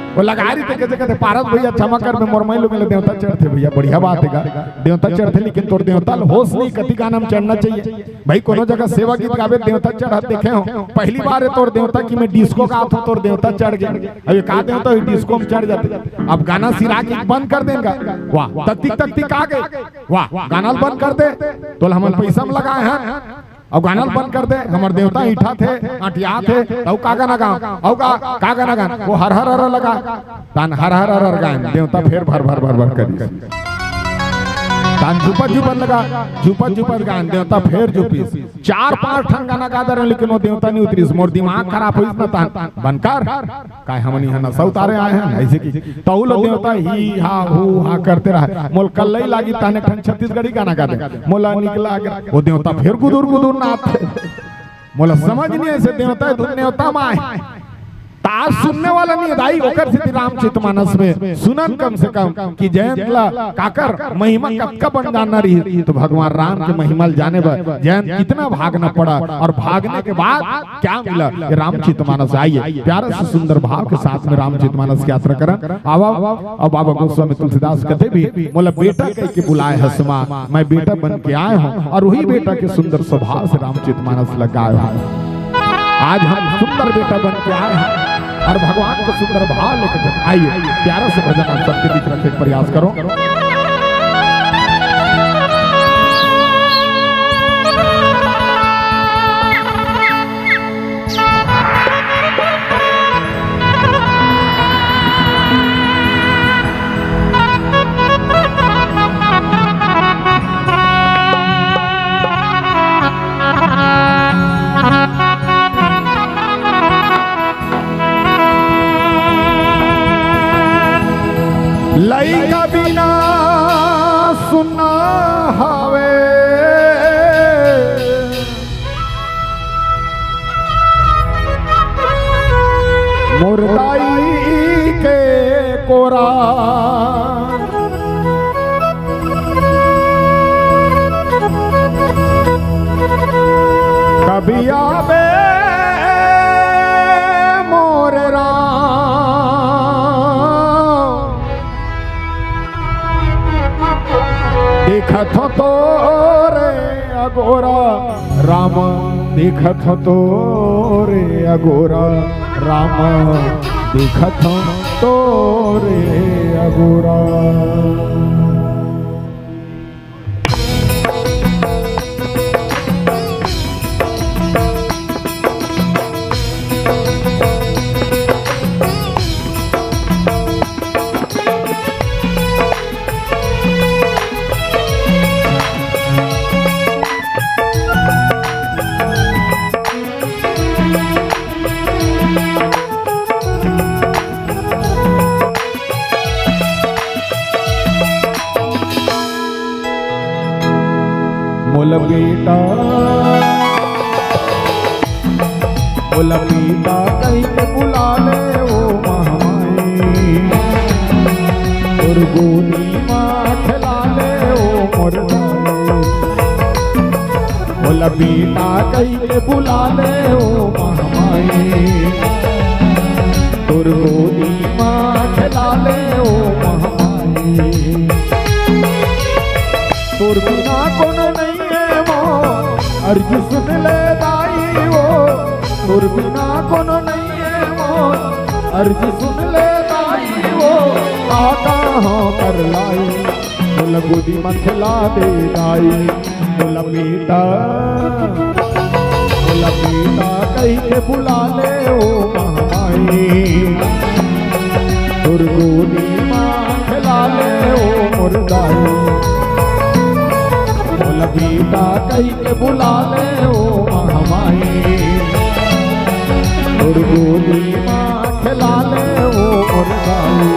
वो लगा रही थे कहते पारस भैया क्षमा कर में मोरमई लोग देवता चढ़ते। भैया बढ़िया बात है, देवता चढ़ते, लेकिन तोर देवता होश नहीं कति गाना में चढ़ना चाहिए भाई। कोनो जगह सेवा गीत गावे देवता चढ़ा देखे हो, पहली बार है तोर देवता की मैं डिस्को का तो तोर देवता चढ़ गया। अभी कहा देवता डिस्को में चढ़ जाते, अब गाना सिरा के बंद कर देगा। वाह तकती तकती आ गए, वाह गाना बंद कर दे तो हम पैसा में लगाए हैं, अब गाना बंद कर दे, हमारे देवता ईठा थे अटिया थे तो का गाना गा औ का गाना गा वो हर हर हर लगा तान हर हर हर गान देवता फिर भर भर भर भर करी तान झुपत झुपत लगा झुपत झुपत गान देवता फिर झुपीस 4-5 ठन गाना गा दर लेकिन वो देवता नहीं उतरीस मोर दिमाग खराब होइस ना तान बनकर काय हमनी हना सब उतारे आए हैं ऐसे की तो लोग देवता ही हा हु हा करते रहा मोल कल लागी ताने ठन छत्तीसगढ़ी गाना गा दे मोला निकला वो देवता फिर गुदुर गुदुर नाथ मोला समझ नहीं ऐसे देवता देवता माए ताज सुनने वाला नहीं दाई ओकर से रामचरितमानस में सुनन कम से कम कि जयंतला काकर महिमा कब बन जाना रही तो भगवान राम के महिमा जाने पर जयंत कितना भागना पड़ा और भागने के बाद क्या मिला ये रामचरितमानस। आइए प्यारे से सुंदर भाव के साथ में रामचरितमानस की यात्रा करें। अब बाबा गोस्वामी तुलसीदास कहते भी मोला बेटा कह के बुलाए हसमा मैं बेटा बन के आए हूँ और वही बेटा के सुंदर स्वभाव से रामचरितमानस लगाए हैं। आज हम सुंदर बेटा बन के आए हैं और भगवान को सुंदर भाव लेकर आइए प्यारा से भजन आप सबके बीच रखने का प्रयास करो। लइका बिना सुना हवे मुर्दाई के कोरा कभी आवे मोर देखत हो तो रे अगोरा राम देखत हो तो रे अगोरा राम देखत हो तो रे अगोरा। मोला बेटा कहीं के बुला ले ओ महामाई और गोदी माँ खिला ले ओ मुर्दाई। मोला बेटा कहीं के बुला ले ओ महामाई और गोदी माँ खिला ले ओ महामाई। तोर बिना कोनो नहीं है वो अर्ज सुन ले दाई वो तोर बिना कोनो नहीं है वो अर्ज सुन ले दाई वो आता हो कर लाई बोला गोदी में खिला दे दाई। बोला बेटा कहीं के बुला ले ओ महामाई तोर गोदी में खिला ले ओ मुर्दाई। बेटा कहीं के बुला ले ओ महामाई और गोदी माँ खिला ले ओ मुर्दाई।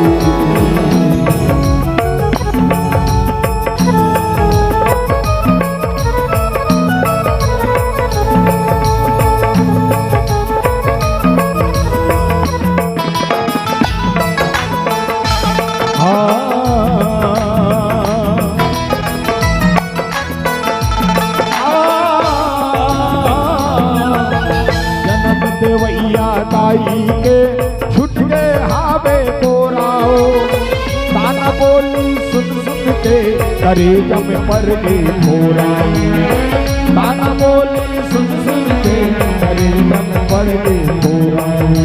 देवैया दाई के छुट गए हावे कोराओ ताना बोली सुन सुन के करेजा में पड़ गई भोराई। ताना बोली सुन सुन के करेजा में पड़ गई भोराई।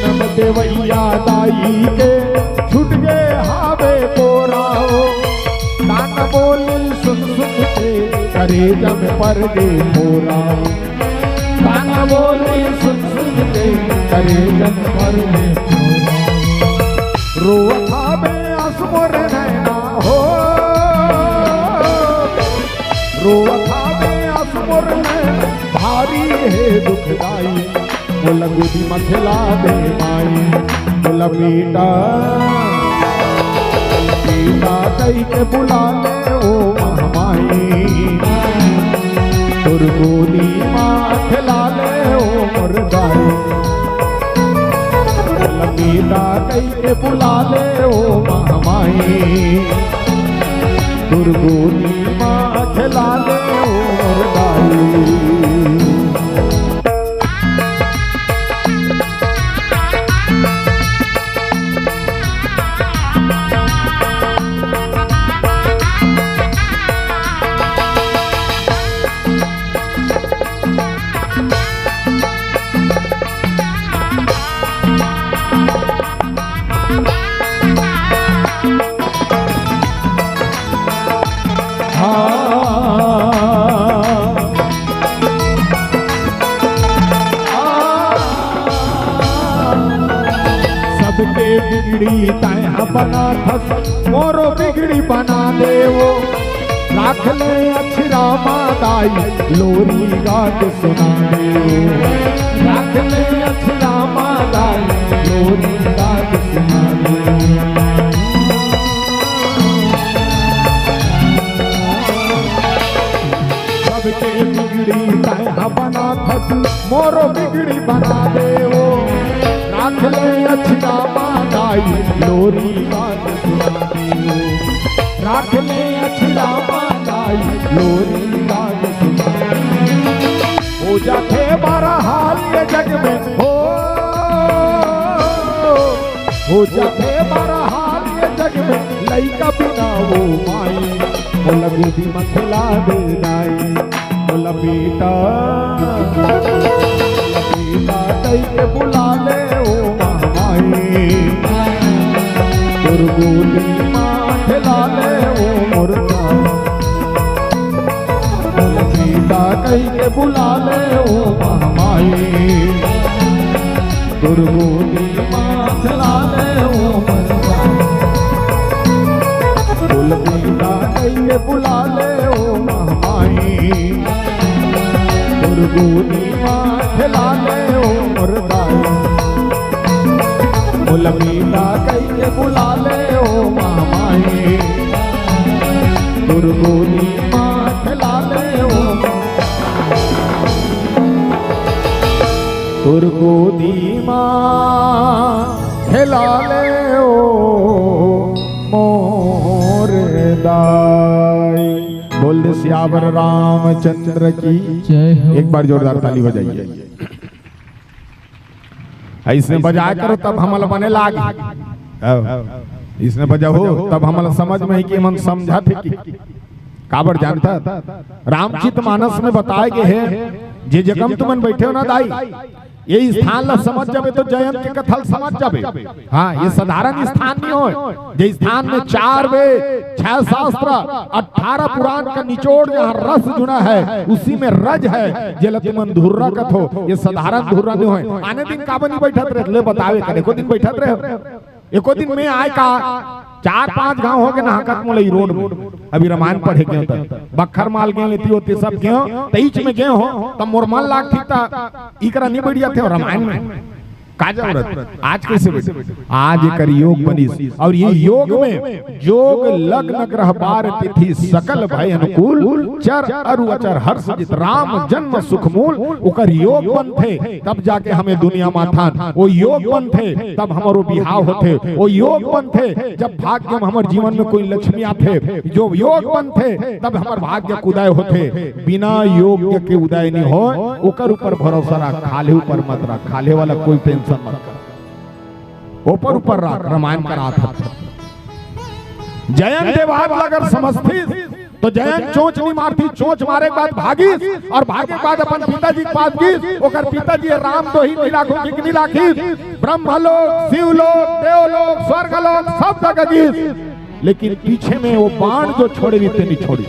जन्म देवैया दाई के छुट गए हावे कोरा बोली सुन सुन के करेजा में पर गए मोरा। कान बोली सुन सुन के करेजा में पर गए मोरा। रोता में असमोर नैना हो, रोता में असमोर नैना भारी है दुखदाई। बोला गोदी में खिला दे माई, बोला बेटा बेटा कही के बुला ले ओ महामाई। तुर गोदी माँ खिला ले ओ मुर्दाई। बोला बेटा कही के बुला ले ओ महामाई। तुर गोदी माँ खिला ले ओ मुर्दाई। सबके बिगड़ी तैहा बना थस, मोरो बिगड़ी बना दे वो। राख ले अछरा मादाई, लोरी गा के सुना दे वो। राख ले अछरा मादाई, लोरी गा के सुना दे वो। सबके बिगड़ी तैहा बना थस, मोरो बिगड़ी बना दे वो। राख ले अछरा मादाई, लोरी गा के सुना दे वो। राख ले अछरा मादाई, लोरी गा के सुना दे वो। हो जाते बारा हाल ये जग में हो जाते बारा हाल ये जग में। लइका बिना वो माई, बोला गोदी में खिला दे दाई। बोला बेटा बेटा कही के बुला ले ओ महामाई। तुर गोदी माँ खिला ले ओ मुर्दाई। बोला बेटा कही के बुला ले ओ महामाई। तुर गोदी माँ खिला ले ओ मुर्दाई। बोला बेटा कही के बुला ले ओ महामाई। तुर गोदी माँ खिला ले ओ मुर्दाई। बोला बेटा कही के बुला ले ओ महामाई। तुर गोदी माँ खिला ले ओ। तुर गोदी माँ खिला ले ओ मोर दाई। बोल दे सियावर रामचंद्र की जय हो। एक बार जोरदार ताली बजाइए। इसने बजाया करो तब हमल बने लागे। इसने बजा हो तब हमल समझ में ही कि मन समझा थे कि काबर जानता। रामचित मानस में बताए गए हैं जे जगम तुमन बैठे हो ना दाई, ये स्थान ला समझ जाबे तो जयंत के कथल समझ जाबे। हाँ, ये साधारण स्थान नहीं हो। जे स्थान में 4 वेद 6 शास्त्र 18 पुराण का निचोड़ जहाँ रस जुड़ा है, उसी में रज है। जे तुमन धुर्रा कथो, ये साधारण धुर्रा नहीं हो। आने दिन काबनी बैठत रहे, ले बतावे करे को दिन बैठत रहे। एको दिन में आए का 4-5 गांव हो गए ना हकत मोलई रोड में। अभी रामायण पढ़े गए तब बखर माल गए लेती होती सब गए तेईच में गए हो तब मोर मन लाग थी ता इकरा नहीं बढ़िया थे रामायण में का जरूरत। आज कैसे बैठे, आज एक योग बनी। और ये योग में जोग लग्न ग्रह बार तिथि सकल भय अनुकूल चर अरु अचर हर्ष जित राम जन्म सुख मूल। उकर योग बन थे तब जाके हमें दुनिया माथान। वो योग बन थे तब हमारो बिहाव होते। वो योग बन थे जब भाग्य में हमारे जीवन में कोई लक्ष्मी आते। जो योग बन थे तब हमारे भाग्य उदय होते। बिना योग के उदय नहीं हो। उकर ऊपर भरोसा रख, खाले ऊपर मत रख। खाले वाला कोई टेंशन मत कर, ऊपर ऊपर रख। रामायण का रात है। जयंत देवाग अगर समझती तो जयंत चोंच नहीं मारती। चोंच मारे के बाद भागी और भागे के बाद अपन पिताजी के पास गई। ओकर पिताजी राम तो ही नहीं राखो कि नहीं राखी। ब्रह्मलोक शिवलोक देवलोक स्वर्गलोक सब जगह गई। लेकिन पीछे में वो बाण जो छोड़े रीते नहीं छोड़ी।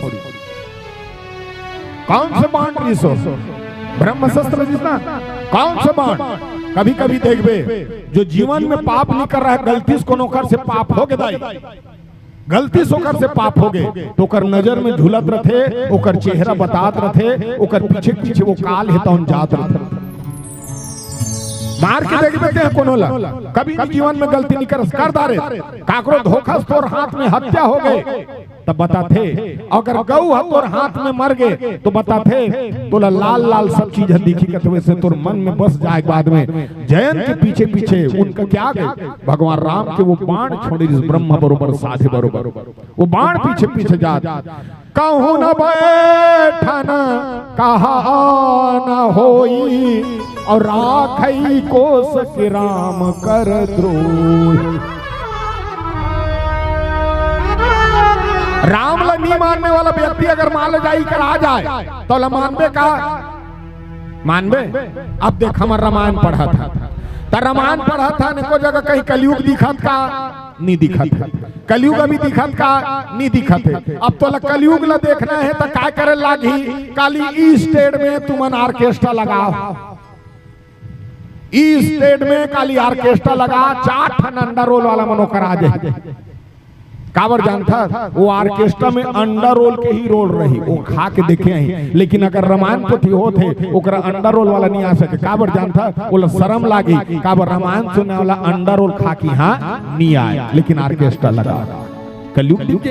कौन से बाण रिसो? ब्रह्मशस्त्र जितना। कौन से बाण? कभी कभी देखबे जो जीवन में पाप नहीं कर रहा है, गलती से कोनो कर से पाप हो गए, गलती से ओकर से पाप हो गए तो ओकर नजर में झुलत रथे, ओकर चेहरा बतात रथे, ओकर पीछे पीछे वो काल है तो जात रथे। मार के देख देते हैं कोनो ला, कभी जीवन में गलती नहीं कर दारे, काकरो धोखा तोर हाथ में हत्या हो गए तब बताते, अगर गऊ तोर हाथ में मर गए तो बताते तोला लाल लाल सब चीज दिखी कतवे से तोर मन में बस जाए। बाद में जयंत के पीछे पीछे उनका क्या गए, भगवान राम के वो बाण छोड़े जिस ब्रह्म बरोबर साधे बरोबर, वो बाण पीछे पीछे जात। कहूं न बैठन कहा न होई, और राखई कोस के राम कर द्रोही। राम ला नहीं मानने वाला व्यक्ति अगर मान जाई कर आ जाए तो ला मानबे का? मानबे? अब देख हमार रामायण पढ़ा था, रामायण पढ़ा था ने को जगह कहीं कलयुग दिखत का नहीं दिखत है, कलयुग अभी दिखत का नहीं दिखत है। अब तो कलयुग ला देखना है तो क्या करे लागी, काली ई स्टेट में तुमन ऑर्केस्ट्रा लगाओ, ई स्टेट में काली ऑर्केस्ट्रा लगा, 4 ठन अंडा रोल वाला मनोकर आ जाए। काबर जानता वो ऑर्केस्ट्रा में अंडा रोल के ही रोल रही, वो खा के देखे हैं, लेकिन अगर रामायण पोथी होते ओकरा अंडा रोल वाला नहीं आ सके। काबर जानता वो शर्म लागी, काबर रामायण सुनने वाला अंडा रोल खा की हाँ नहीं आए, लेकिन ऑर्केस्ट्रा लगा। कलयुग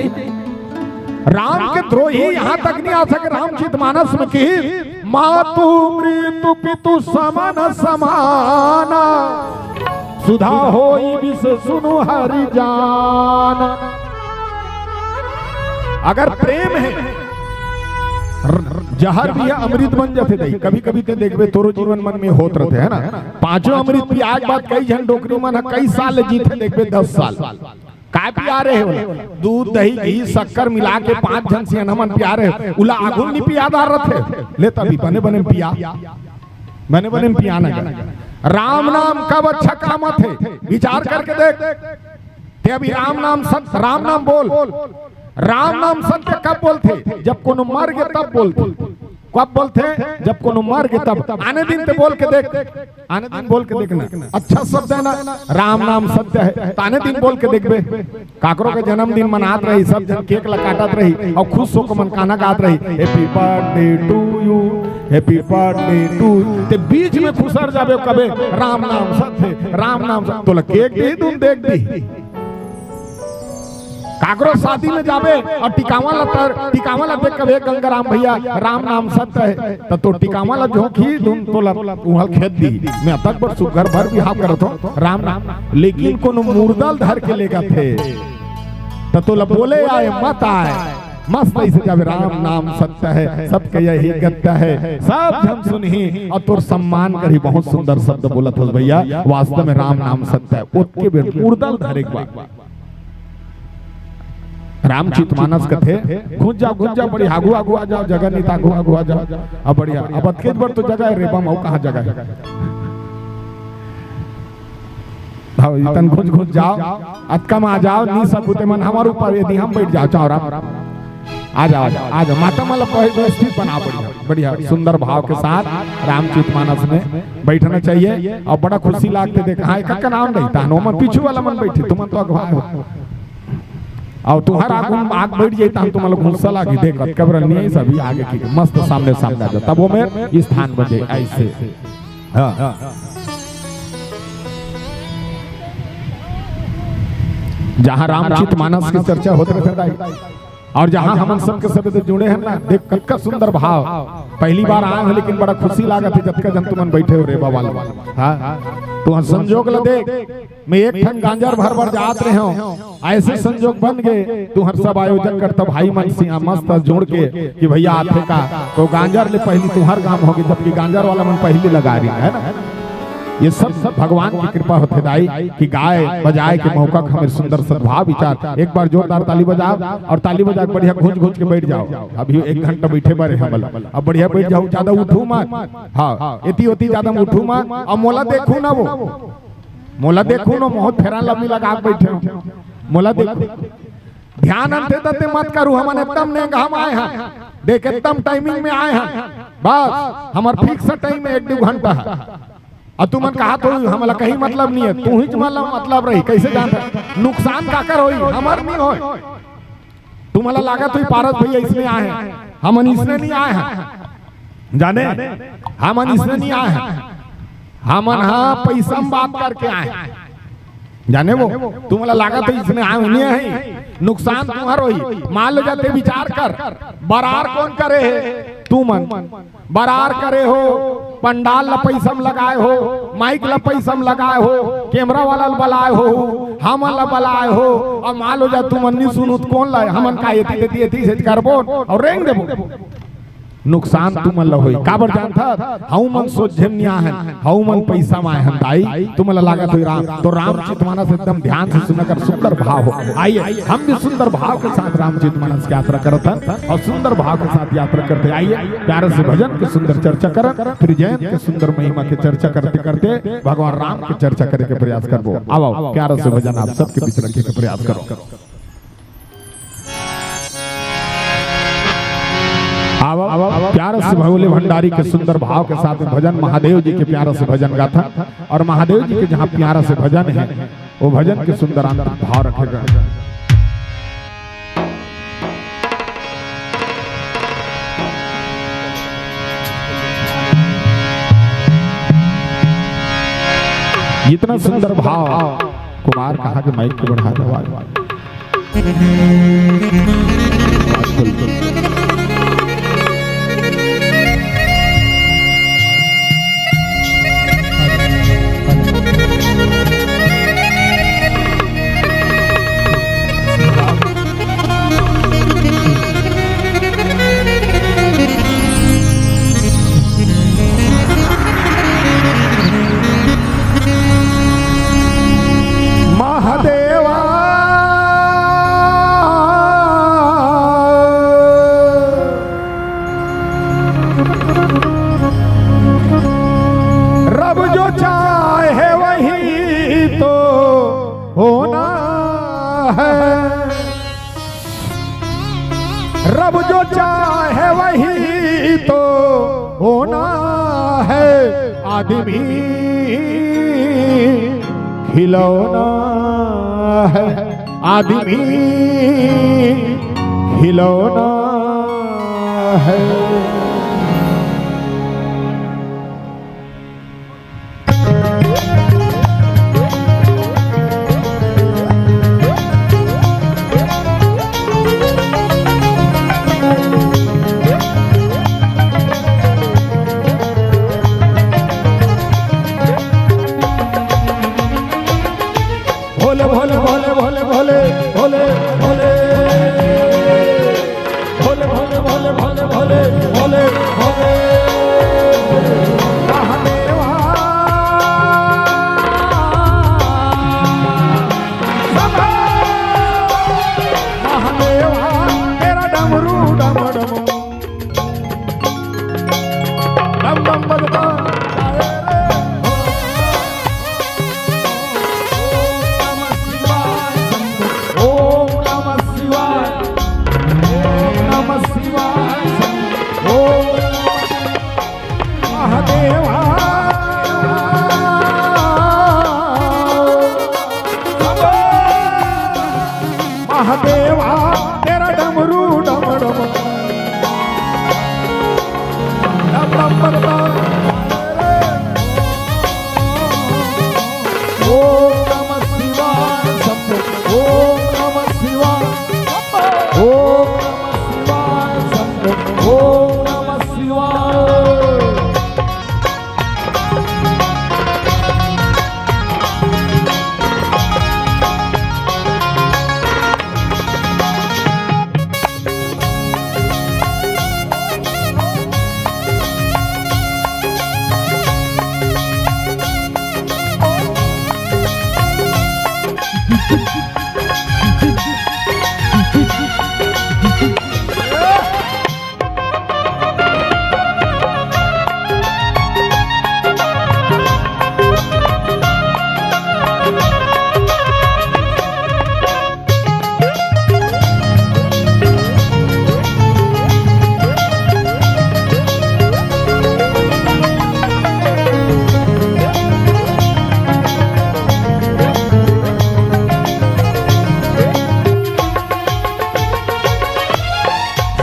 राम के द्रोही यहाँ तक नहीं आ सके। रामचरितमानस में की मातु मृत्यु पितु समान समाना, सुधा होई विष सुनु हरि जान। अगर प्रेम है जहर भी है अमृत बन जाते दही। कभी कभी तो देखबे तोरो जीवन मन में होत रहते है ना, 5 अमृत भी आज बात कई जन डोकरी मन कई साल जीते, देखबे 10 साल काय पिया रहे हो, दूध दही घी शक्कर मिला के 5 जन से नमन पिया रहे, उला आगुन नहीं पियादार रहते, ले तभी बने बने पिया, बने बने पिया ना। राम नाम कब अच्छा कामत है, विचार करके देख। अभी राम नाम सत्य, राम नाम बोल, राम नाम सत्य कब बोलते? जब कोनो मर गए तब बोलते। कब बोलते? जब कोनो मर गए तब। आने दिन ते बोल के देख, आने दिन बोल के देखना, अच्छा शब्द है ना, राम नाम सत्य है, तो आने दिन बोल के देखबे। काकरो के जन्मदिन मनात रही, सब जन केक काटत रही और खुश होकर मनकाना गात रही, happy birthday to you, happy birthday to. ते बीच में फुसर जाबे कबे राम नाम सत्य, राम नाम सत्य, तो केक दे तुम देख दी। काकरो शादी में जाबे और टिकावा ला देख कबे गंगाराम भैया राम नाम सत्य है, तो टिकावा ला झोंकी तुम तो उहल खेत दी। मैं तक बड़ सुघर भर बिहाव करत हो राम नाम, लेकिन कोनो मुर्दल धर के लेगा थे तो ला बोले आए मत आए, मस्त ऐसे जब राम नाम सत्य है, सबके यही गत्य है, सब हम सुनही और तोर सम्मान करी। बहुत सुंदर शब्द बोलत हो भैया, वास्तव में राम नाम सत्य है। उसके बेर मुर्दल धर एक बार रामचरितमानस कथे घुस जा बड़ी आगू आगू आ जाओ, जगह नहीं आगू आगू आ जाओ, अब बढ़िया अब अतकेत बार तो जगह है रेबा मऊ कहाँ जगह है, हाँ इतन घुस जाओ, अतकम आ जाओ, नी सबूते मन हमारे ऊपर यदि हम बैठ जाओ, चाहो राम आ जाओ माता माला व्यवस्थित बना, बढ़िया सुंदर भाव के साथ रामचरितमानस में बैठना चाहिए। और बड़ा खुशी लागते देखा, हाँ एक नाम नहीं था, मन पीछू वाला मन बैठे, तुम तो अगवा हो और तुम्हारा आग बैठ जाता, हम तुम्हारा गुस्सा लागी देखत कबर नहीं सभी आगे की मस्त सामने सामने आ जाओ, तब वो मेरे स्थान बजे ऐसे। हाँ जहाँ रामचरितमानस की चर्चा होते रहते और जहाँ हम सबके सब जुड़े हैं ना, देख कितना सुंदर भाव। पहली बार आए हैं लेकिन बड़ा खुशी लागत है, जब जन तुमन बैठे हो रेबा वाला। हाँ तो संजोग ल देख, मैं एक ठन गांजर भर जात रहे हो, ऐसे संजोग बन गए तू हर सब आयोजन करता भाई मन सिंह मस्त जोड़ के कि भैया आते का तो गांजर ले पहली तुम्हार काम होगी, जबकि गांजर वाला मन पहले लगा रही है ना। ये सब भगवान की कृपा होते दाई कि गाय बजाए के मौका हमें सुंदर सद्भाव विचार। एक बार जोरदार ताली बजाओ और ताली बजा के बढ़िया घुस के बैठ जाओ। अभी 1 घंटा बैठे बारे हम अब बढ़िया बैठ जाओ, ज्यादा उठू मत। हाँ इतनी होती ज्यादा उठू मत और मोला देखू ना, वो मोला देखू ना, बहुत फेरा लम्बी लगा बैठे हो, मोला देखू ध्यान अंते तते मत करू, हमन एकदम ने हम आए हैं, देख एकदम टाइमिंग में आए हैं, बस हमार फिक्स टाइम में 1-2 घंटा है। और तुमन कहा तो हमला कहीं मतलब नहीं है, तू ही मतलब रही, कैसे जानता नुकसान का कर होई, हमार नहीं होई। तुम्हाला लगा तो पारस भैया इसमें आए हैं, हमन इसमें नहीं आए हैं, जाने हमन इसमें नहीं आए हैं, हमन हाँ पैसा में बात करके आए हैं, जाने वो तुम्हाला लगा तो इसमें आए नहीं है, नुकसान तुम्हारा होई। मान लो जाते विचार कर, बरार कौन करे है, तू मन बरार करे हो, पंडाल ला पैसा में लगाए हो, माइक ला पैसा में लगाए हो, कैमरा वाला बलाए हो, हम ला बलाए हो, और मान लो जा तुम अन्नी सुनो तो कौन लाए, हमन का ये से करबो और रेंग देबो, नुकसान तुमला होई। काबर जानता हाउ मन सोझम नहीं आहन, हाउ मन पैसा में आहन दाई, तुमला लगा तो रामचरित मानस एकदम ध्यान से सुनकर सुंदर भाव हो। आइए हम भी सुंदर भाव के साथ रामचरित मानस की यात्रा करते और सुंदर भाव के साथ यात्रा करते। आइए प्यारे से भजन की सुंदर चर्चा कर, फिर जयंत के सुंदर महिमा की चर्चा करते करते भगवान राम की चर्चा करने के प्रयास करबो। आओ प्यारे से भजन आप सबके बीच रखने के प्रयास करो। प्यारे से भोले भंडारी के सुंदर भाव के साथ भजन, महादेव जी के प्यारे से भजन गाथा, और महादेव जी के जहाँ प्यारा से भजन है वो भजन के सुंदर आंतरिक भाव रखेगा। इतना सुंदर भाव कुमार कहा कि माइक को बढ़ा दो आवाज। रब जो चाहे वही तो होना है, आदमी खिलौना है, आदमी खिलौना है। भोले भोले भोले भोले भोले भोले भोले भोले भोले भोले भोले भोले भोले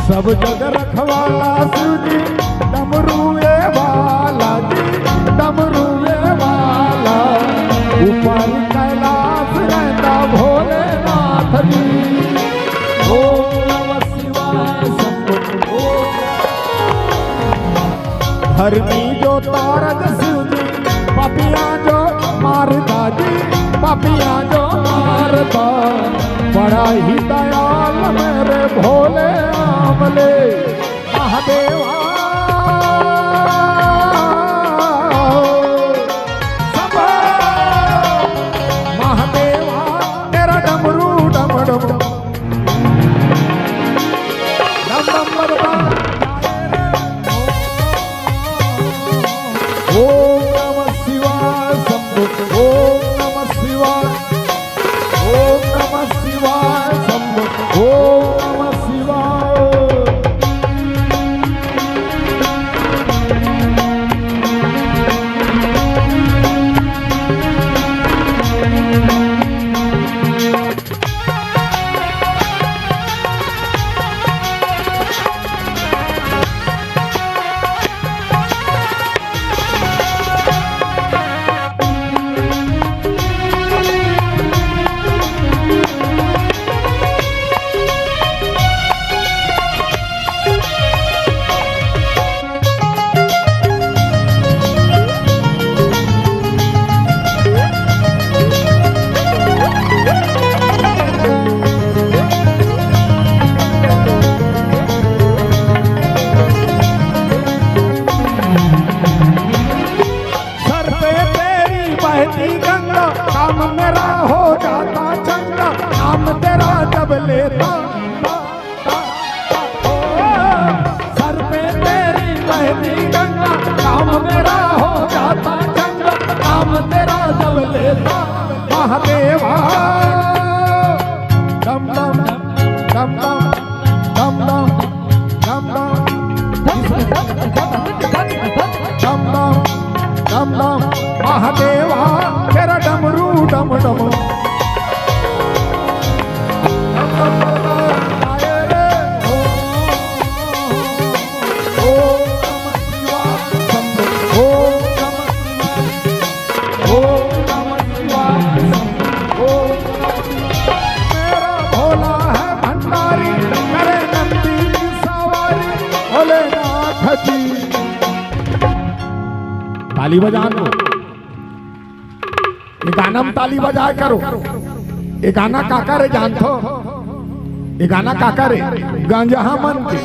सब जग रखवाला शिव जी डमरूए वाला जी डमरूए वाला ऊपर कैलाश रहता भोलेनाथ जी। ओम नमः शिवाय शंभो धरनी जो तारक शिव जी पापिया जो मारता जी पापिया जो मारता बड़ा ही दयाल मेरे भोले आमले महादेवा सब महादेवा तेरा डमरू डम डम डम डम बरबा ओम नमः शिवाय शंभो ओम नमः शिवाय ओम नमः शिवाय शंभो ओम नमः शिवाय। गंगा काम मेरा हो जाता चंगा नाम तेरा जब लेता सर पे तेरी बहती गंगा काम मेरा हो जाता चंगा नाम तेरा जब लेता महादेवा डम डम डम डम डम डम डम डम डम डम महादेवा तेरा डमरू डम डम मेरा भोला है भंडारी करे नंदी की सवारी भोलेनाथ जी। ताली बजान लो ये गाना में ताली बजाया करो। ये गाना काका रे जानतो ये गाना काका रे गंजहा मन के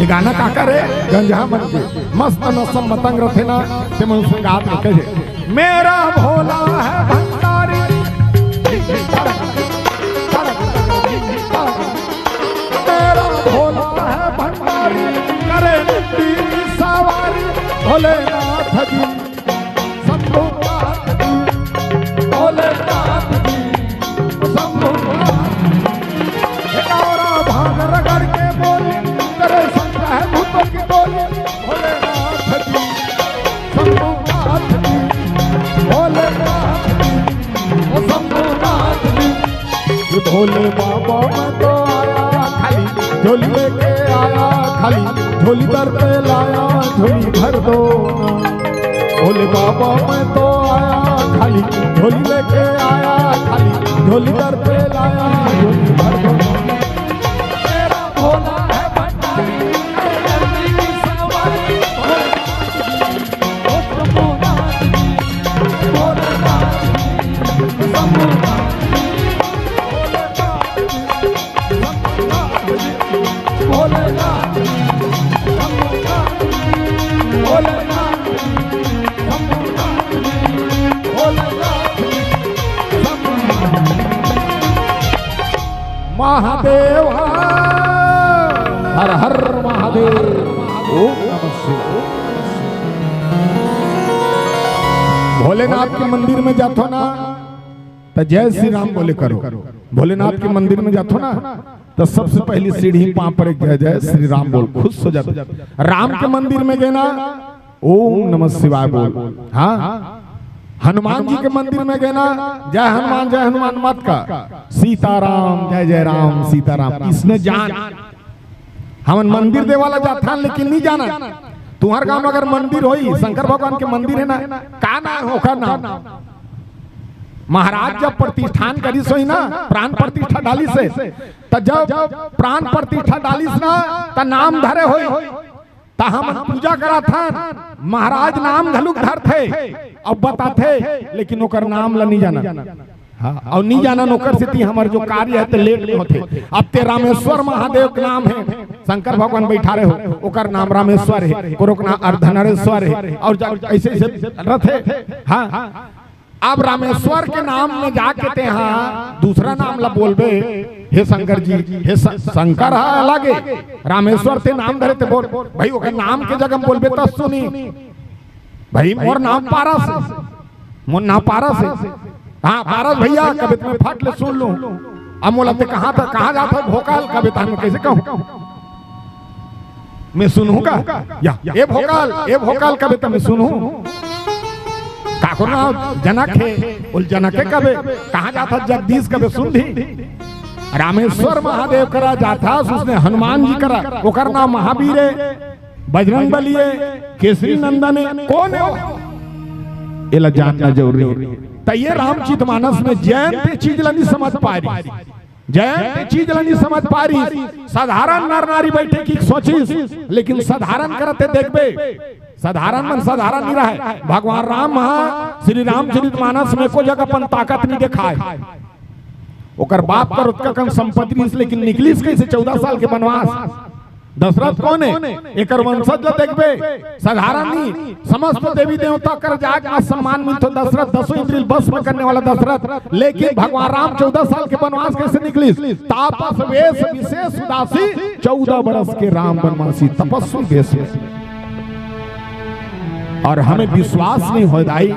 ये गाना काका रे गंजहा मन के मस्त नसम मतंग रथे ना ते मन संगात में कहे मेरा भोला है भंडारी मेरा भोला है भंडारी करे नंदी की सवारी भोलेनाथ जी शंभुनाथ जी भोलेनाथ जी शंभुनाथ गौरा भाग रगड़ के बोली तेरे संग है भूतों की बोली भोलेनाथ जी शंभुनाथ जी भोलेनाथ जी शंभुनाथ जी। ये भोले बाबा मैं तो आया खाली झोली लेके आया खाली झोली दर पे लाया झोली भर दो ना। भोले बाबा मैं तो आया खाली झोली लेके आया खाली झोली दर पे लाया झोली भर दो ना। मेरा भोला है भंडारी नंदी की सवारी भोलेनाथ जी भोलेनाथ जी शंभुनाथ भोलेनाथ महादेव हर हर महादेव ओम नमः शिवाय। भोलेनाथ के मंदिर में जातो ना तो जय श्री राम बोले करो। भोलेनाथ के मंदिर में जातो ना तो सबसे पहली सीढ़ी पांव पर एक जय जय श्री राम बोल खुश हो जाते। राम के मंदिर में गए ना ओम नमः शिवाय बोल। हाँ हनुमान जी के मंदिर में गए ना, जय हनुमान मत का, सीताराम जय जय राम सीताराम। इसने जान हम मंदिर दे वाला जाता लेकिन नहीं जाना। तुम्हार गांव में अगर मंदिर होई, शंकर भगवान के मंदिर है ना, का नाम होगा नाम? महाराज जब प्रतिष्ठान करी सोई ना, प्राण प्रतिष्ठा डाली से, तो जब प्राण प्रतिष्ठा डाली ना तो नाम धरे होई, ता हम पूजा करा था। महाराज नाम घलुक धर थे अब बताते, लेकिन ओकर नाम ला नहीं जाना। हाँ, और नहीं जाना नौकर से ती हमारे जो कार्य है ते लेट में होते। अब ते रामेश्वर महादेव के नाम है, शंकर भगवान बैठा रहे हो, ओकर नाम रामेश्वर है, कोरोक नाम अर्धनारेश्वर है, और ऐसे ऐसे रथे। हाँ, अब रामेश्वर के नाम में जाके ते हाँ दूसरा नाम ला बोलबे, हे शंकर जी, हे शंकर अलग है, रामेश्वर ते नाम धरे ते बोल भाई, ओकर नाम के जगह बोलबे तो सुनी भाई मोर नाम पारस, मोर नाम पारस है। हाँ पारस भैया कभी तुम्हें फट ले सुन लूं। अब मोला ते कहाँ था, कहाँ जाता भोकाल, कभी मैं कैसे कहूँ, मैं सुनूंगा या ए भोकाल कभी तो मैं सुनूं। काको ना जनक है, उल जनक है कभी, कहाँ जाता जगदीश कभी सुन दी। रामेश्वर महादेव करा जाता, उसने हनुमान जी करा, ओकर नाम महावीर है, बजरंग बली है, केसरी नंदन है, कौन है वो? ये जानना जरूरी है। तो ये रामचरितमानस में जयंत चीज नहीं समझ पा रही, जयंत चीज नहीं समझ पा रही। साधारण नर नारी बैठे की सोचिस, लेकिन साधारण करते देखबे, साधारण मन साधारण नहीं रहा है। भगवान राम श्री रामचरितमानस में को जगह अपन ताकत नहीं दिखाए। ओकर बाप कर उत्कर्ष संपत्ति, लेकिन निकलिस कैसे 14 साल के वनवास। दशरथ कौन है? एकर वंशज ला देखबे, साधारण नहीं, समस्त देवी देवता कर जाके सम्मान मिलतो। दशरथ 10 इंद्रिय बस में करने वाला दशरथ, लेकिन भगवान राम 14 साल के वनवास कैसे निकलिस? तापस वेश विशेष उदासी, 14 बरस के राम वनवासी तपस्वी वेश में। और हमें विश्वास नहीं हो दाई,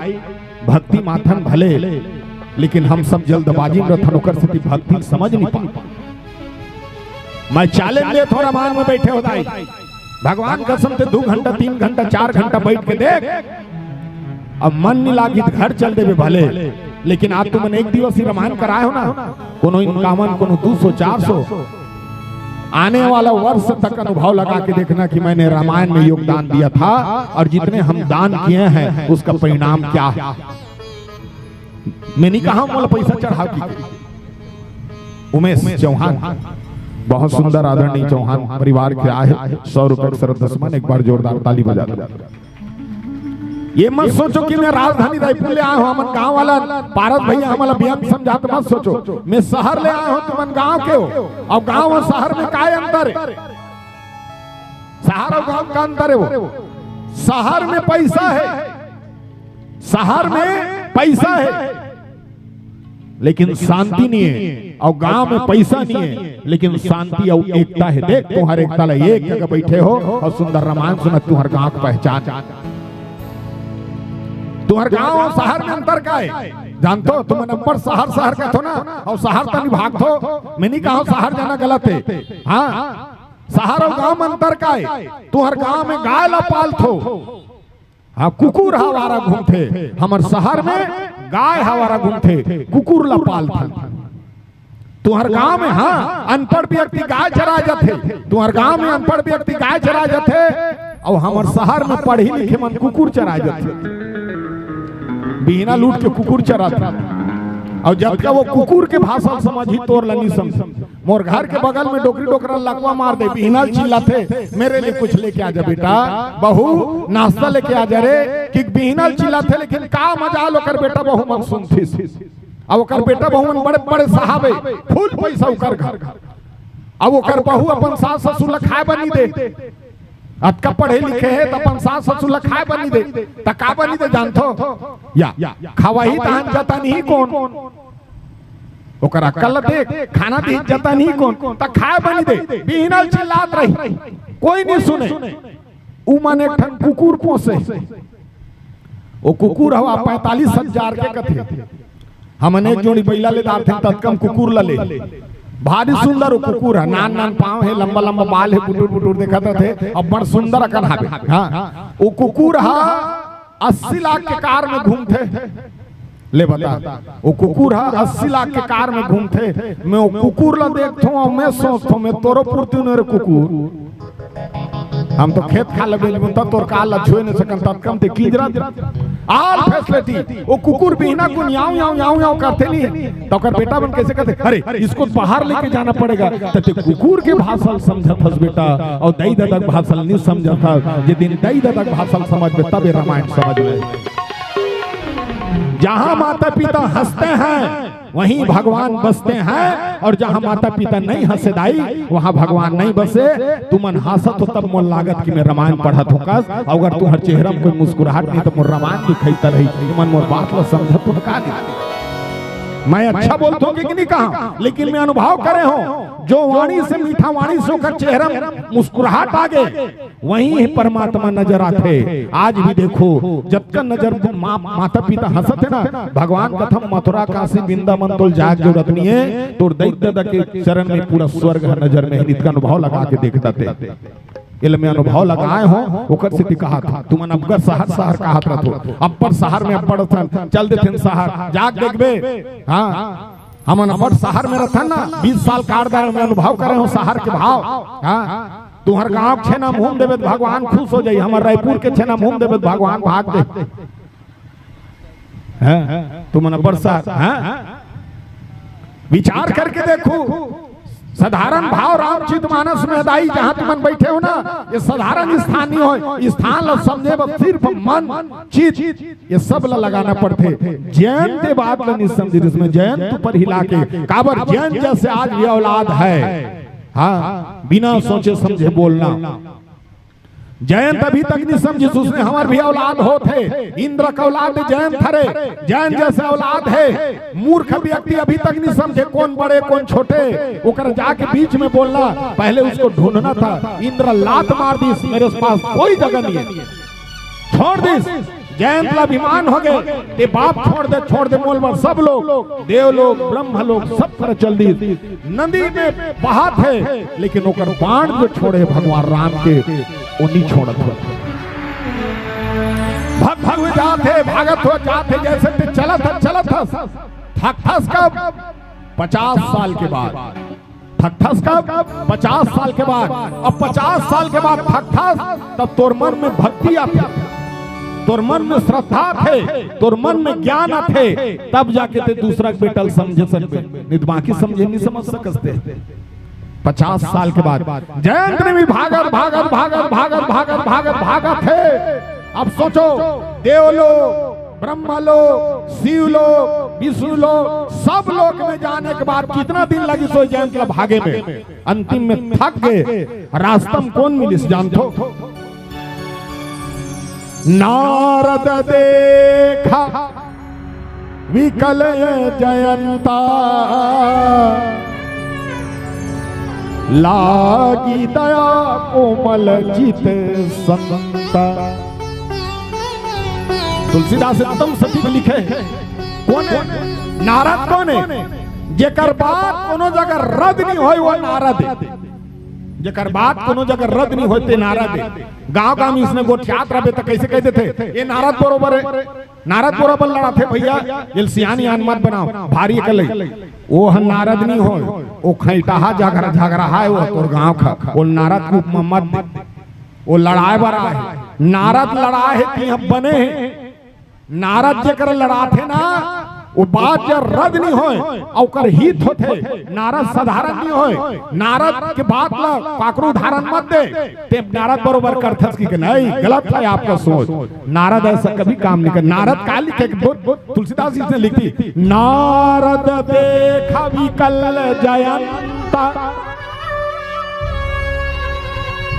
भक्ति माथन भले, लेकिन हम सब जल्दबाजी में रथन होकर से भक्ति समझ नहीं पा। मैं चैलेंज दे थोड़ा मान में बैठे हो दाई, भगवान कसम से 2 घंटा 3 घंटा 4 घंटा बैठ के देख, अब मन नहीं लागी घर चल देवे भले, लेकिन आज तुम एक दिवसीय रामायण कराए हो ना, कोनो 51 कोनो 200 400 आने वाला वर्ष तक अनुभव लगा के देखना कि मैंने रामायण में योगदान दिया था, और जितने हम दान किए हैं उसका परिणाम क्या है। मैं नहीं कहा मोला पैसा चढ़ा की। उमेश चौहान बहुत सुंदर आदरणीय चौहान परिवार के आए, 100 रुपए सरदस्मन, एक बार जोरदार ताली बजा दो। ये मत सोचो कि मैं राजधानी रायपुर ले आया हूँ, हम गांव वाला पारस भैया हमारा बियन समझाते, मत सोचो मैं शहर ले आया हूँ, तुम गांव के हो। और गांव और शहर में क्या अंतर है? शहर और गांव का अंतर है वो, शहर में पैसा है, शहर में पैसा है लेकिन शांति नहीं है, और गांव में पैसा नहीं है लेकिन शांति और एकता है। देख तुम्हारे एकता ला एक जगह बैठे हो और सुंदर रामायण सुना, तुम्हारे गांव की पहचान। तुम्हारे गांव और शहर में अंतर का है जानते हो? तुम नंबर शहर का थो ना, और शहर तक भाग थो। मैं नहीं कहा शहर जाना गलत है, हाँ शहर और गांव में अंतर का है। तुम्हारे गांव में गाय ला पाल थो, हाँ कुकुर हवारा घूमते, हमारे शहर में गाय हवारा घूमते, कुकुर ला पाल था। तुम्हारे गांव में हाँ अनपढ़ व्यक्ति गाय चरा जाते, तुम्हारे गांव में अनपढ़ व्यक्ति गाय चरा जाते, और हमारे शहर में पढ़ी लिखे मन कुकुर चरा जाते, बिना लूट के कुकुर चराते। और जब का वो कुकुर के भाषा समझी तोर लनी समझ। मोर घर के बगल में डोकरी डोकरा लकवा मार दे, बिना चिल्लाते मेरे लिए कुछ लेके आ जा बेटा, बहू नाश्ता लेके आ जा रे, कि बिना चिल्लाते लेकिन का मजा लोकर बेटा बहू मन सुनती। अब ओकर बेटा बहू मन बड़े बड़े साहबे, फुल पैसा ओकर घर, अब ओकर बहू अपन सास ससुर ला खाए बनी दे, अतका पढ़े लिखे है तो अपन सास ससुर ला खाए बनी दे, त का बनी दे जानथो? या खवाही तहन जता नहीं कौन, ओकर अक्ल देख, खाना दी जता नहीं कौन, त खाए बनी दे, बिना चिल्लात रही, कोई नहीं सुने। उ मन एक ठन कुकुर पोसे, वो कुकुर हवा 45,000 के कथे। हमने एक जोड़ी बैला ले दार थे, तत्कम कुकुर ला ले, भारी सुंदर कुकुर है, नान नान पाँव है, लंबा लंबा बाल है, बुटुर बुटुर देखा थे, अब बड़ सुंदर अकन हावे। हाँ वो कुकुर हा 80 लाख के कार में घूमते, ले बता वो कुकुर है 80 लाख के कार में घूमते, मैं वो कुकुर ला देखता हूँ, मैं सोचता हूँ मैं तोरो पुरती रे कुकुर, हम तो खेत खा लगे तोर काल छुए नहीं सकन, तब कम ते कीजरा आल फैसिलिटी, वो कुकुर भी ना को याऊ याऊ याऊ याऊ करते नहीं, तो कर बेटा बन कैसे करते, अरे इसको बाहर लेके जाना पड़ेगा, तो ते कुकुर के भाषा समझत हस बेटा, और दई ददक भाषा नहीं समझत था, जे दिन दई ददक भाषा समझ में तब रामायण समझ में। जहां माता पिता हंसते हैं वहीं भगवान बसते हैं, और जहां माता पिता नहीं हंसे दाई वहां भगवान नहीं बसे। तुमन हंसत हो तब मोल लागत कि मैं रामायण पढ़त होकस, अगर तुहर चेहरा में कोई मुस्कुराहट नहीं तो मोर रामायण दिखता रही, तुमन मोर बात ला समझत हो का नहीं। मैं अच्छा बोलता हूँ कि नहीं कहा, लेकिन मैं अनुभव करे हो जो वाणी से मीठा वाणी से होकर चेहरा मुस्कुराहट आ गए वहीं परमात्मा नजर आते। आज भी देखो जब तक नजर माता पिता हंसते ना, भगवान कथम मथुरा काशी वृंदावन तो जाग जरूरत नहीं है, तो दैत्य के चरण में पूरा स्वर्ग नजर में नित का अनुभव लगा के देखता थे। इल में अनुभव लगाए हो ओकर से कहा था तुमन अबगर शहर शहर कहत रहतो, अब्बर शहर में अब्बर थन चल देथिन शहर जाग देखबे। हां हमन अब्बर शहर में रहथन ना 20 साल कारदार में अनुभव करे हो शहर के भाव। हां तुहर गांव छेना घूम देबे भगवान खुश हो जाई, हमर रायपुर के छेना घूम देबे भगवान भाग दे। हां तुमन अब्बर शहर हां विचार करके देखो, साधारण भाव रामचरितमानस में दाई जहां तुम बैठे हो ना, ये साधारण स्थान नहीं हो, स्थान ला समझे बस सिर्फ मन चित ये सब ला लगाना पड़ते। जैन के बात ला नहीं समझे, जिसमें जैन तू पर हिला के काबर जैन जैसे आज भी औलाद है। हाँ बिना सोचे समझे बोलना, जयंत अभी तक नहीं समझी उसने हमार भी औलाद होते, इंद्र का औलाद जयंत थरे, जैन जैसे औलाद है। मूर्ख व्यक्ति अभी तक नहीं समझे कौन बड़े कौन छोटे, ओकर जाके बीच में बोलना, पहले उसको ढूंढना था। इंद्र लात मार दी, मेरे पास कोई जगह नहीं है, छोड़ दी। जयंत ला अभिमान हो गए, ते बाप छोड़ दे मोल पर सब लोग देव लोग ब्रह्म लोग सब पर चल दी, नदी में बहा थे, लेकिन ओकर बाण जो छोड़े भगवान राम के वो नहीं छोड़त हो। भग जाते भागत हो जाते, जैसे चलत थकथस का 50 साल के बाद, थकथस का 50 साल के बाद, अब 50 साल के बाद थकथस, तब तोर मन में भक्ति आती, तोर मन में श्रद्धा थे, तोर मन में ज्ञान थे, तब जाके ते दूसरा बेटल समझ सकते, नहीं बाकी समझे नहीं समझ सकते। 50 साल के बाद जयंत ने भी भागत थे। अब सोचो देव लोग ब्रह्म लोग शिव लोग विष्णु लोग सब लोग में जाने के बाद कितना दिन लगी सो जयंत ला भागे में, अंतिम में थक गए। रास्ता में कौन मिली जानतो? नारद देखा विकल जयंता, लागी दया कोमल चित संता। तुलसीदास एकदम सटीक लिखे। कौन है नारद? कौन है जेकर बात कोनो जगह रद्द नहीं होई वो नारद है, जेकर बात कोनो जगह रद्द नहीं होते नारद है। गांव में इसने गोठियात रहे तो कैसे कहते थे ये नारद बरोबर है, नारद बरोबर लड़ा थे भैया, ये सियानी आन मत बनाओ भारी कल, वो हम नारद नहीं हो, वो खैटाहा झगड़ा है वो तोर गांव का, वो नारद को मत दे, वो लड़ाए बड़ा है। नारद लड़ाए है कि हम बने हैं, नारद जेकर लड़ा थे ना वो बात जब रद्द नहीं होए और हित होते। नारद साधारण नहीं होए, नारद के बात ला पाकरू धारण मत दे, ते नारद बरोबर करथस की नहीं, गलत है आपका सोच। नारद ऐसा कभी काम नहीं कर। नारद का लिखे तुलसीदास जी ने लिखी, नारद देखा विकल जयंता,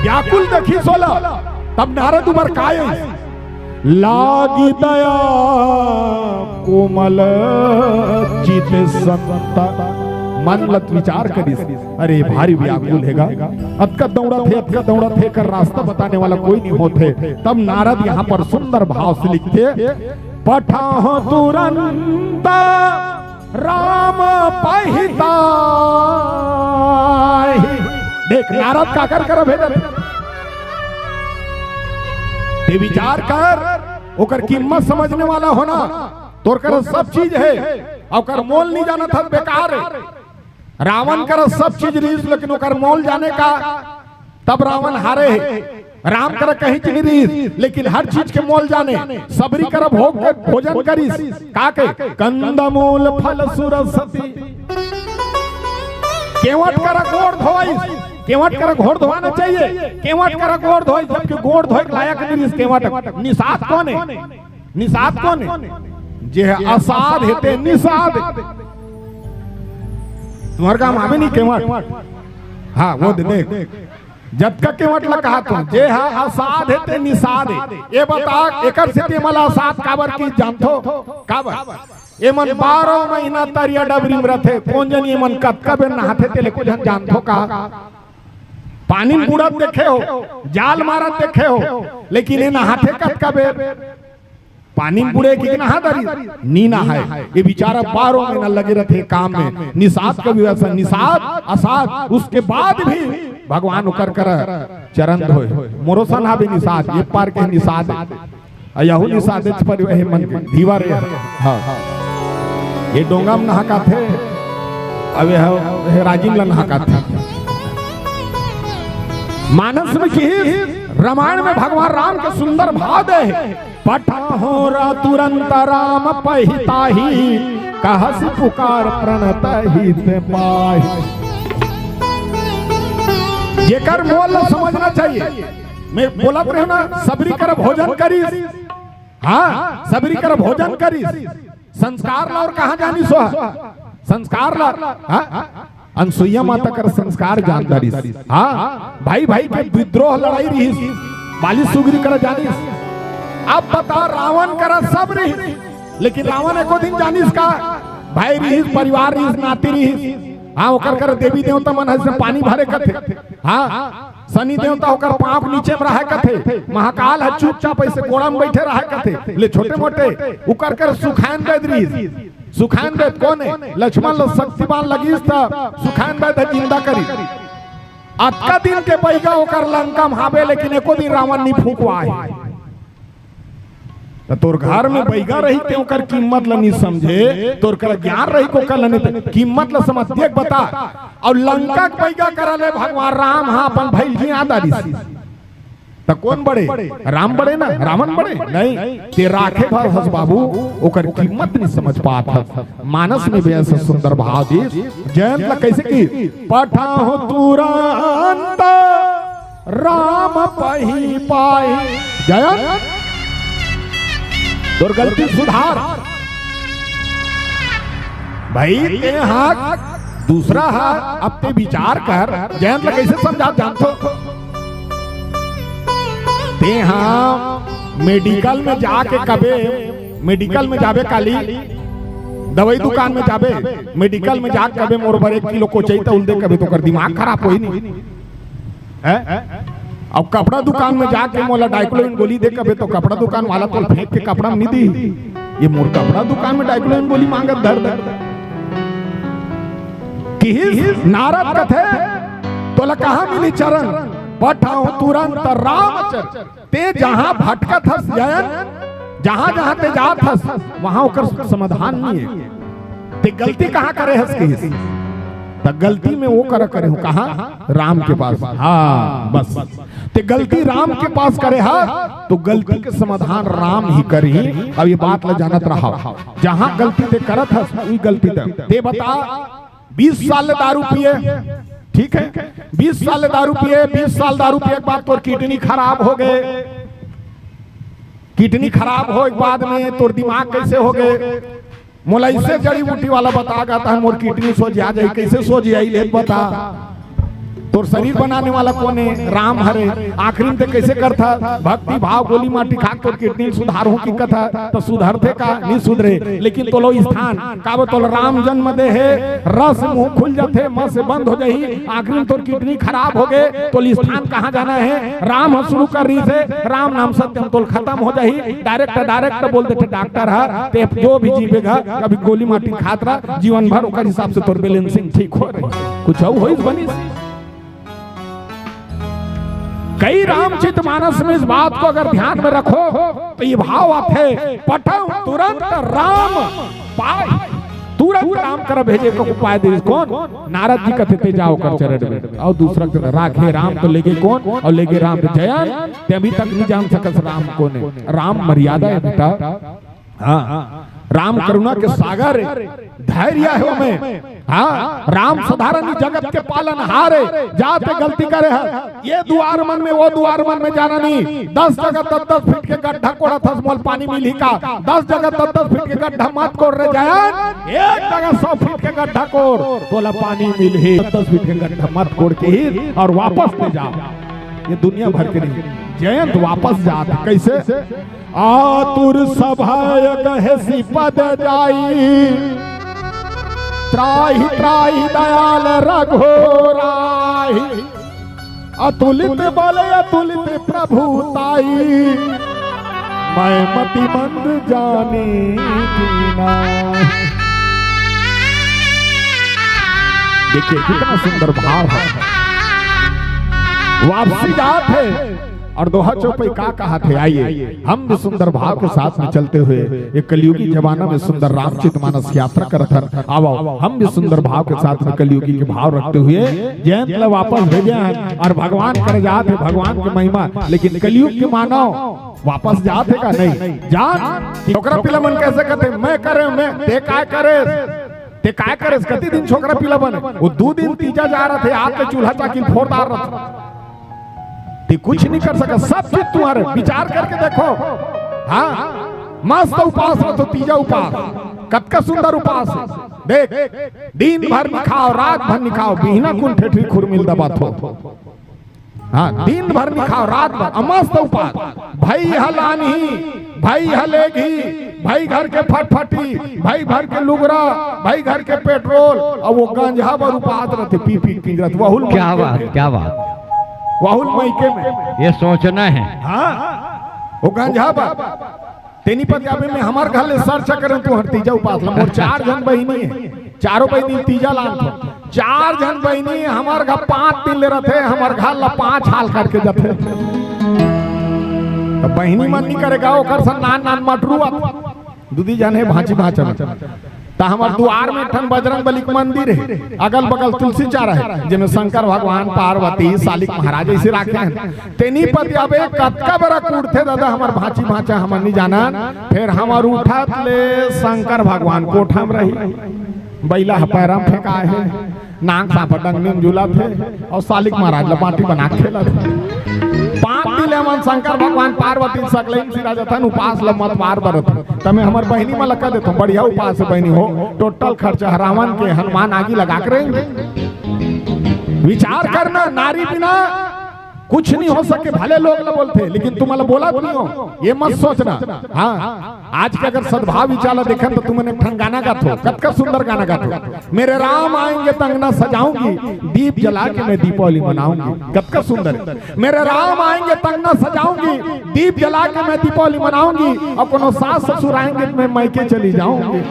व्याकुल देखी सोला, तब नारद उमर काये लागी दया कोमल चित संता। मन लत विचार करी, अरे भारी व्याकुल हैगा, अतका दौड़ा थे कर रास्ता बताने वाला कोई नहीं होते। तब नारद यहाँ पर सुंदर भाव से लिखते, पठाओ तुरंत राम पहिता। देख नारद का कर भेजा, विचार कर ओकर कीमत समझने वाला होना तोर कर सब चीज है और कर मोल नहीं जाना था बेकार है। रावण कर सब चीज रीस लेकिन ओकर मोल जाने का तब रावण हारे है। राम कर कहीं चीज रीस लेकिन हर चीज के मोल जाने सबरी कर भोग के भोजन करीस का के कंदमूल फल सुरसती केवट कर गोड़ धोई केवट कर घोड़ धोना चाहिए केवट कर गोड़ धोई जबकि गोड़ धोए लायक नहीं केवट निषाद कौन है निषाद कौन है जे असाध हेते निषाद तुम्हारे काम आवे नहीं केवट हाँ वो देख जब का केवट लगा तुम जे हा असाध हेते निषाद ये बता एकर से मला असाध काबर की जानतो काबर एमन 12 महीना तरिया डबरी में रहते कौन जन एमन कतका बेर नहाते तेले को जन जानतो का पानी में बुड़त देखे हो जाल मारत देखे हो लेकिन ये नहाते कतका बेर पानी में बुड़े की नहादारी नी नहाए ये बेचारा 12 महीना लगे रहते काम में निषाद का भी वैसा निषाद असाध उसके बाद भी भगवान उकर कर चरण धोए मोरोसा ना भी निषाद ये पार के निषाद यहू निषाद पर वह मन दीवा रे हां ये डोंगा में नहा का थे अब यह राजीव ला नहा का थे मानस में की रामायण में भगवान राम के सुंदर भाव दे पठाहो रा तुरंत राम पहिताही कहस पुकार प्रणत ही ते पाही जेकर मोल समझना चाहिए मैं बोला रहे ना सबरी कर भोजन करी हाँ सबरी कर भोजन करी संस्कार ला और कहा जानी सो संस्कार ला अनसुईया माता कर संस्कार जानदारी हाँ भाई भाई के विद्रोह लड़ाई रही बाली सुगरी कर जानी अब बता रावण कर सब रही लेकिन रावण एको दिन जानिस का भाई रही परिवार रही नाती रही हाँ ओकर कर देवी देवता मन से पानी भरे कथे हाँ शनि देवता होकर पांव नीचे में रहा कथे महाकाल है चुपचाप ऐसे गोड़ा में बैठे रहा कथे ले छोटे मोटे उकर कर सुखान बैदरी सुखान बैद कौन है लक्ष्मण शक्तिमान लगी सुखान बैद जिंदा करी अतका दिन के बैगा होकर लंका में हावे लेकिन एको दिन रावण नहीं फूकवा है तोर घर में बैगा रही क्यों कर कीमत ला नहीं समझे तोर कर ज्ञान रही को कल नहीं कीमत ला समझ देख बता और लंका के बैगा करा ले भगवान राम हाँ अपन भाई जी आदारी तो कौन बड़े राम बड़े ना रावण बड़े नहीं ते राखे भस बाबू ओकर कीमत नहीं समझ पाता मानस में भी ऐसा सुंदर भाव दी जयंत ला कैसे की पठाहो तुरंत राम पही पाई जयंत और गलती सुधार भाई ते हाथ दूसरा हाथ अब ते विचार कर जयंत ला कैसे समझा जानतो ते हाँ मेडिकल में जाके कबे मेडिकल में जाबे काली दवाई दुकान में जाबे मेडिकल में जाके कबे मोर पर 1 किलो को चाहिए उल दे कबे तो कर दिमाग खराब होई नहीं है अब कपड़ा दुकान में जाके मोला डाइक्लोइन गोली दे कबे तो कपड़ा दुकान वाला तो फेंक के कपड़ा में नहीं दी ये मोर कपड़ा दुकान में डाइक्लोइन गोली मांगत दर्द कि नारद कथे तोला कहां मिली चरण पठाओ तुरंत रामचर ते जहां भटकत हस जयन जहां जहां ते जात हस वहां ओकर समाधान नहीं है ते गलती कहां करे हस के तो गलती में वो करे हो कहा राम के पास हाँ बस ते गलती राम के पास करे हा तो गलती के समाधान राम ही करी अब ये बात ल जानत रहा जहां गलती ते करत हस वही गलती ते बता 20 साल दारू पिए ठीक है 20 साल दारू पिए 20 साल दारू पिए के बाद तोर किडनी खराब हो गए किडनी खराब हो के बाद में तोर दिमाग कैसे हो गए मोला इससे जड़ी बूटी वाला बता गाता है मोर किडनी सोच आ जाए कैसे सोच आई ले बता तोर शरीर बनाने वाला कौन है राम हरे आखिरी में कैसे करता भक्ति भाव गोली माटी खा तोर किडनी सुधार हो की कथा तो सुधरते का नहीं सुधरे लेकिन तो लो स्थान काबो तो राम जन्म दे है रस मुंह खुल जाते मुंह से बंद हो जाही आखिरी में तोर किडनी खराब हो गए तो स्थान कहाँ जाना है राम शुरू कर रही से राम नाम सत्यम तो खत्म हो जाही डायरेक्ट बोल देते डॉक्टर है जो भी जीवेगा कभी गोली माटी खात रहा जीवन भर ओकर हिसाब से तोर बैलेंसिंग ठीक हो रही कुछ हो बनी कई रामचरितमानस में इस बात को अगर ध्यान में रखो तो ये भाव आते पठम तुरंत राम पाए, तुरंत राम कर भेजे को उपाय दे। कौन? नारद जी कहते जाओ कर चरण में, और दूसरा राखे राम तो लेके कौन, और लेके राम जयन ते अभी तक नहीं जान सकस राम कौन है। राम मर्यादा है बेटा, हाँ राम करुणा के सागर धैर्य है हमें, हाँ राम साधारण जगत के पालन हारे जाते गलती करे है, ये द्वार मन में वो द्वार मन में जाना नहीं। 10 जगह 10 फीट के गड्ढा कोड़ा था मोल पानी मिली का, 10 जगह 10 फीट के गड्ढा मत कोड़ रहे जायन, एक जगह 100 फीट के गड्ढा कोड़ बोला पानी मिल ही, 10 फीट के गड्ढा मत कोड़ के ही और वापस ले जाओ। ये दुनिया भर के नहीं, जयंत वापस जाते कैसे? आतुर सभाय कहे पद जाई, त्राहि त्राहि दयाल रघुराई, अतुलित बल अतुलित प्रभुताई, मैं मति मंद जाने कीना। देखिए कितना सुंदर भाव है, वापसी जात है और दोहा चौपाई का कहा थे। आइए हम भी सुंदर भाव के साथ में चलते हुए एक कलयुगी जमाना में सुंदर रामचरितमानस यात्रा करत हर, आओ हम भी सुंदर भाव के साथ में कलयुगी के भाव रखते हुए जयंत वापस भेजे हैं और भगवान कर जाते भगवान की महिमा। लेकिन कलयुग के मानव वापस जाते का नहीं जान, छोकरा पिला मन कैसे कहते मैं करे मैं ते काय करे ते काय करे, कति दिन छोकरा पिला बने, वो 2 दिन तीजा जा रहे थे, आप पे चूल्हा चाकी फोड़दार रहा, कुछ नहीं कर सका, सब चीज तुम्हारे विचार करके देखो। हाँ मस्त उपास हो तो तीजा उपास कतका सुंदर उपास है, देख दिन भर निखाओ रात भर निखाओ, बिहना कुन ठेठरी खुरमिल दबात हो, हाँ दिन भर निखाओ रात भर मस्त उपास, भाई हलानी भाई हलेगी, भाई घर के फटफटी, भाई घर के लुगरा, भाई घर के पेट्रोल, और वो गंजा पर उपास रहते पी पी पिंगरत। वहुल क्या बात क्या बात, वाहुल मैके में ये सोचना है। हाँ वो गंजा तेनी पंजाबी में हमार घर ले सर्च करें तू हर तीजा उपास ला, मोर 4 जन बहिनी है, चारों बहिनी तीजा लान थो, 4 जन बहिनी हमार घर 5 दिन ले रहे, हमार घर ला 5 हाल करके जाते। तो बहिनी मन नहीं करेगा ओकर सन नान नान मटरू दूधी जाने भांची भांचा ता हमार द्वार में ठन बजरंग बली के मंदिर है, अगल बगल तुलसी चारा है, जिनमें शंकर भगवान पार्वती शालिक महाराज ऐसे रखे हैं। तेनी पति अब एक कतका बड़ा कूड़ते दादा हमार भांची भांचा हमर नहीं जाना, फिर हमार उठत ले शंकर भगवान कोठा में रही, बैला पैरा फेंका है, नाक सांप डंगनी में झूला थे, और शालिक महाराज लपाटी बना खेला थे। 5 दिन मन शंकर भगवान पार्वती सकलैन सिरा जथन उपास ल मत मार बरत, तमे हमर बहिनी में लगा देतो बढ़िया उपास बहिनी हो, टोटल खर्चा रावण के हनुमान आगे लगा कर रहेंगे। विचार करना, नारी बिना कुछ नहीं हो सके, भले लोग न बोलते लेकिन तुम्हारा बोला नहीं हो, ये मत सोचना। हाँ आज के अगर सद्भाव विचार देखें तो तुमने गाना गा थो, कतका सुंदर गाना गा थो, मेरे राम आएंगे तो अंगना सजाऊंगी, दीप जला के मैं दीपावली मनाऊंगी, कतका सुंदर है। मेरे राम आएंगे तो अंगना सजाऊंगी, दीप जला के मैं दीपावली मनाऊंगी, और कोनो सास ससुर आएंगे तो मैं मैके चली जाऊंगी।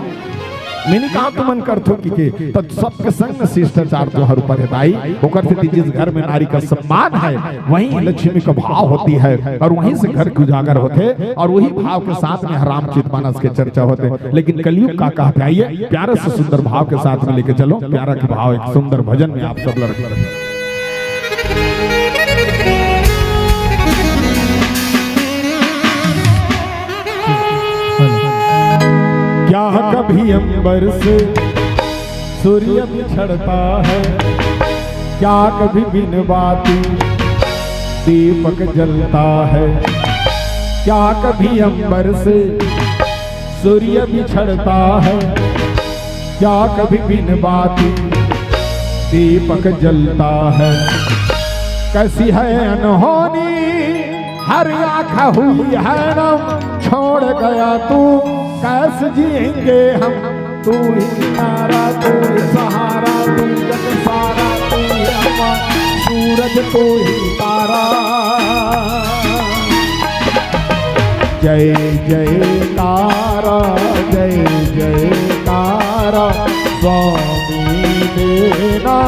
मैंने कहा तो मन कर थो कि तो सबके संग शिष्टाचार जो हर ऊपर आई होकर से जिस घर में नारी का सम्मान है वहीं लक्ष्मी का भाव होती है, और वहीं से घर के उजागर होते, और वही भाव के साथ में रामचरितमानस के चर्चा होते। लेकिन कलयुग का कहते आइए प्यारे से सुंदर भाव के साथ में लेके चलो, प्यारा के भाव एक सुंदर भजन में आप सब लड़ क्या कभी अंबर से सूर्य बिछड़ता है, क्या कभी बिन बाती दीपक जलता है, क्या कभी अंबर से सूर्य बिछड़ता है, क्या कभी बिन बाती दीपक जलता है। कैसी है अनहोनी हर आँख हुई है नम, छोड़ गया तू कैसे जिएंगे हम, तू ही किनारा तू ही सहारा, तू जग सारा तू ही हमारा, सूरज तू ही तारा। जय जय तारा जय जय तारा, स्वामी देना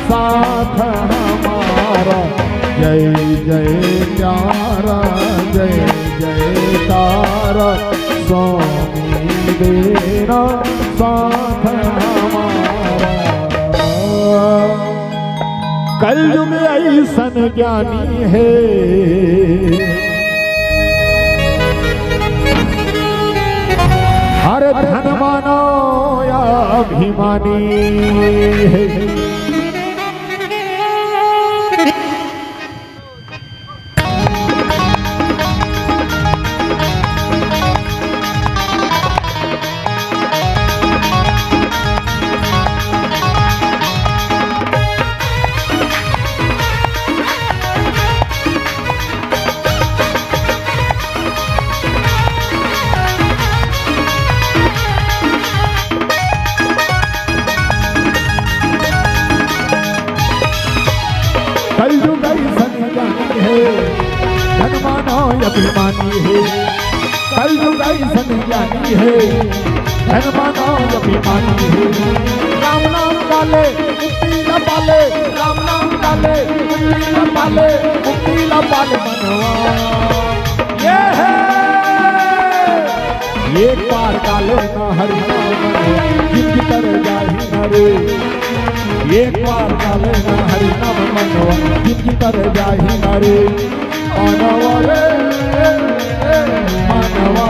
साथ हमारा, जय जय प्यारा जय जय तारा स्वामी तेरा साथ हमारा। कलयुग ऐसन ज्ञानी है हर धन मानो या अभिमानी है। कलयुग ऐसन ज्ञानी है धन मानो अभिमानी है। कलयुग ऐसन ज्ञानी है धन मानो अभिमानी है। राम नाम डाले मुक्ति न पाले राम नाम डाले मुक्ति न पाले मुक्ति न पाले मनवा ये है। एक बार डाले न हरि नाम जिनकी तरह जाहि न रे। एक बार डाले न हरि नाम मनवा जिनकी तरह जाहि न रे। मानवा रे मानवा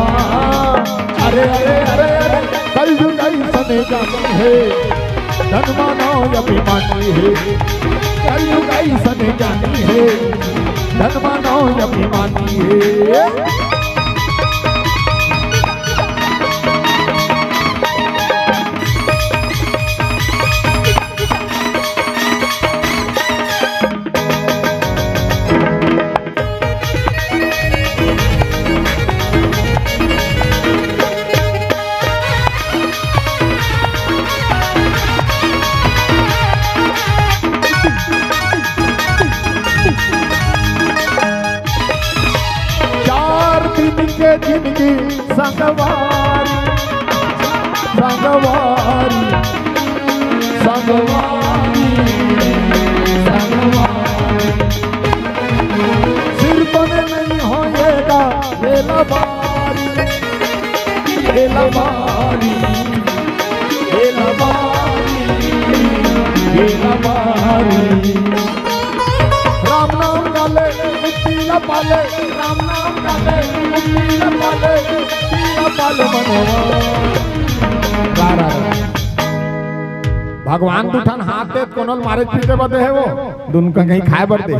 अरे अरे अरे अरे कलयुग ऐसन ज्ञानी है धन मानो अभिमानी है। कलयुग ऐसन ज्ञानी है धन मानो अभिमानी है। जिंदगी संगवारी संगवारी संगवारी संगवारी सिर पर नहीं होएगा बेलवारी बेलवारी बेलवारी बेलवारी। राम नाम डाले मुक्ति न पाले राम नाम डाले मुक्ति न पाले मुक्ति न पाले मनवा। भगवान दुठन हाथ दे कोनल मारे पीटे बदे है वो दुन का कहीं खाए बदे।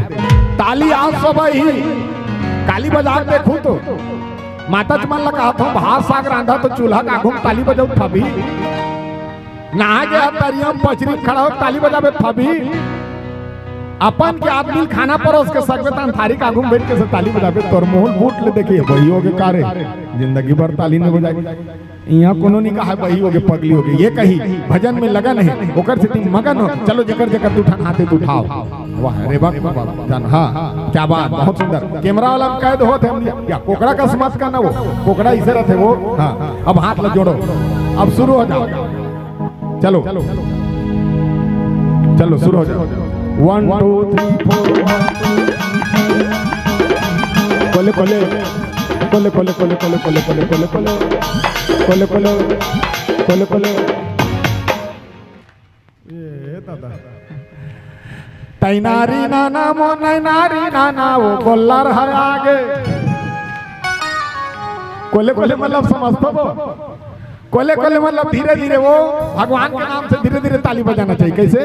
ताली आज सब ही काली बाजार देखूं तो माता चमन लगा था भात साग रांधा तो चूल्हा का घूम ताली बजाऊ थबी नहा गया तरियम पचरी खड़ा हो ताली बजावे थबी। अपन के आदमी खाना परोस के सकबे तन थारी का घूम बैठ के से ताली बजाबे तोर मोहन बूट ले देखिए वही हो के कारे जिंदगी भर ताली न बजाई। यहाँ कोनो नहीं कहा वही हो के पगली हो गई ये कही भजन में लगन है ओकर से तुम मगन हो। चलो जकर जकर उठा हाथे तो उठाओ वाह रे बाप जान। हाँ क्या बात बहुत सुंदर। कैमरा वाला कैद होते हम या कोकड़ा का समाज का ना वो कोकड़ा इसे रहते वो। हाँ अब हाथ ल जोड़ो अब शुरू हो जाओ। चलो चलो शुरू हो जाओ। 1 2 3 4 कोले कोले कोले कोले कोले कोले कोले कोले कोले कोले कोले कोले कोले ये दादा तै नारी नाना मो नारी नाना वो बोलर है आगे। कोले कोले मतलब समझते हो कोले कोले मतलब धीरे धीरे वो भगवान के नाम से धीरे धीरे ताली बजाना चाहिए। कैसे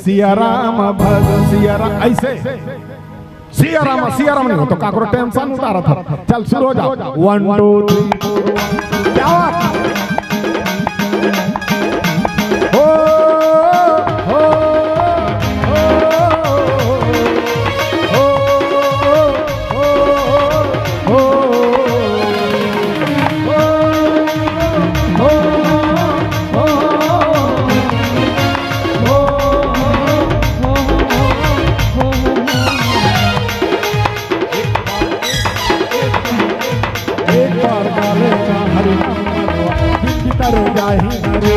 सिया राम भज सिया राम ऐसे सिया राम नहीं हो तो काकरो टेंशन उतारा था। चल शुरू हो जाओ 1 2 3 4 क्या हो हो जाहि रे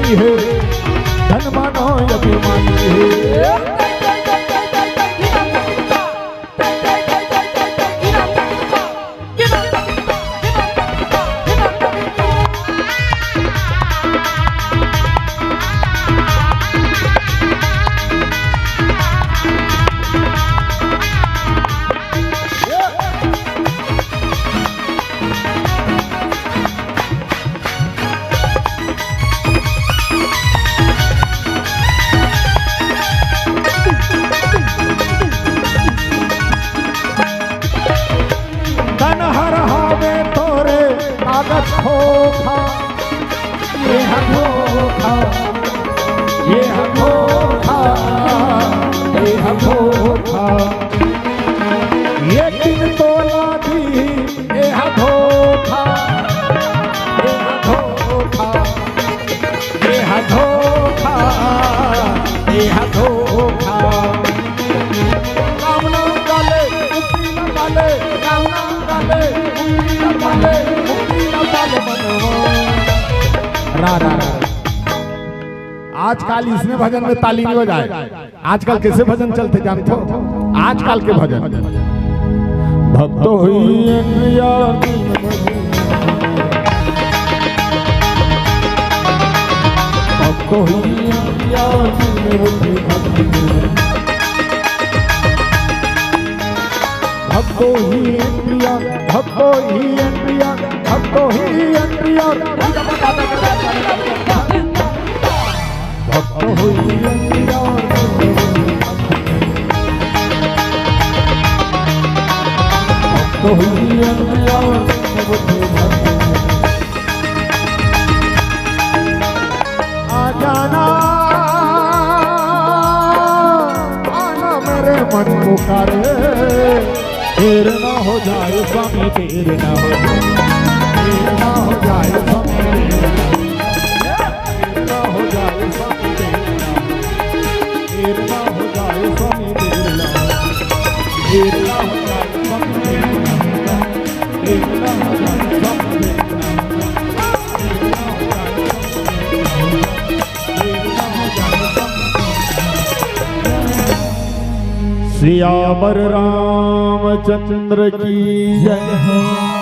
अभिमानी है, धन मानो अभिमानी है। धोखा ये है धोखा, ये है धोखा, ये है धोखा, ये दिन तोला दी ये है धोखा, ये है धोखा, ये है धोखा, ये है धोखा। राम नाम डाले मुक्ति न डाले, राम नाम डाले मुक्ति न डाले, रा रा रा। आजकल इसमें भजन में ताली नहीं हो जाए। आजकल कैसे भजन चलते जानते हो? आजकल के भजन भक्तो ही भक्तो ही भक्तो ही प्रिया, भक्तो ही प्रिया, भक्तो ही प्रिया, भक्तो ही प्रिया, भक्तो ही प्रिया। आ जाना आना मेरे मन पुकारे, देर ना हो जाए स्वामी, देर ना हो जाए, देर ना हो जाए स्वामी, देर ना हो जाए स्वामी, देर ना हो जाए स्वामी, देर ना हो जाए स्वामी, देर ना हो जाए स्वामी। सियावर रामचंद्र की जय।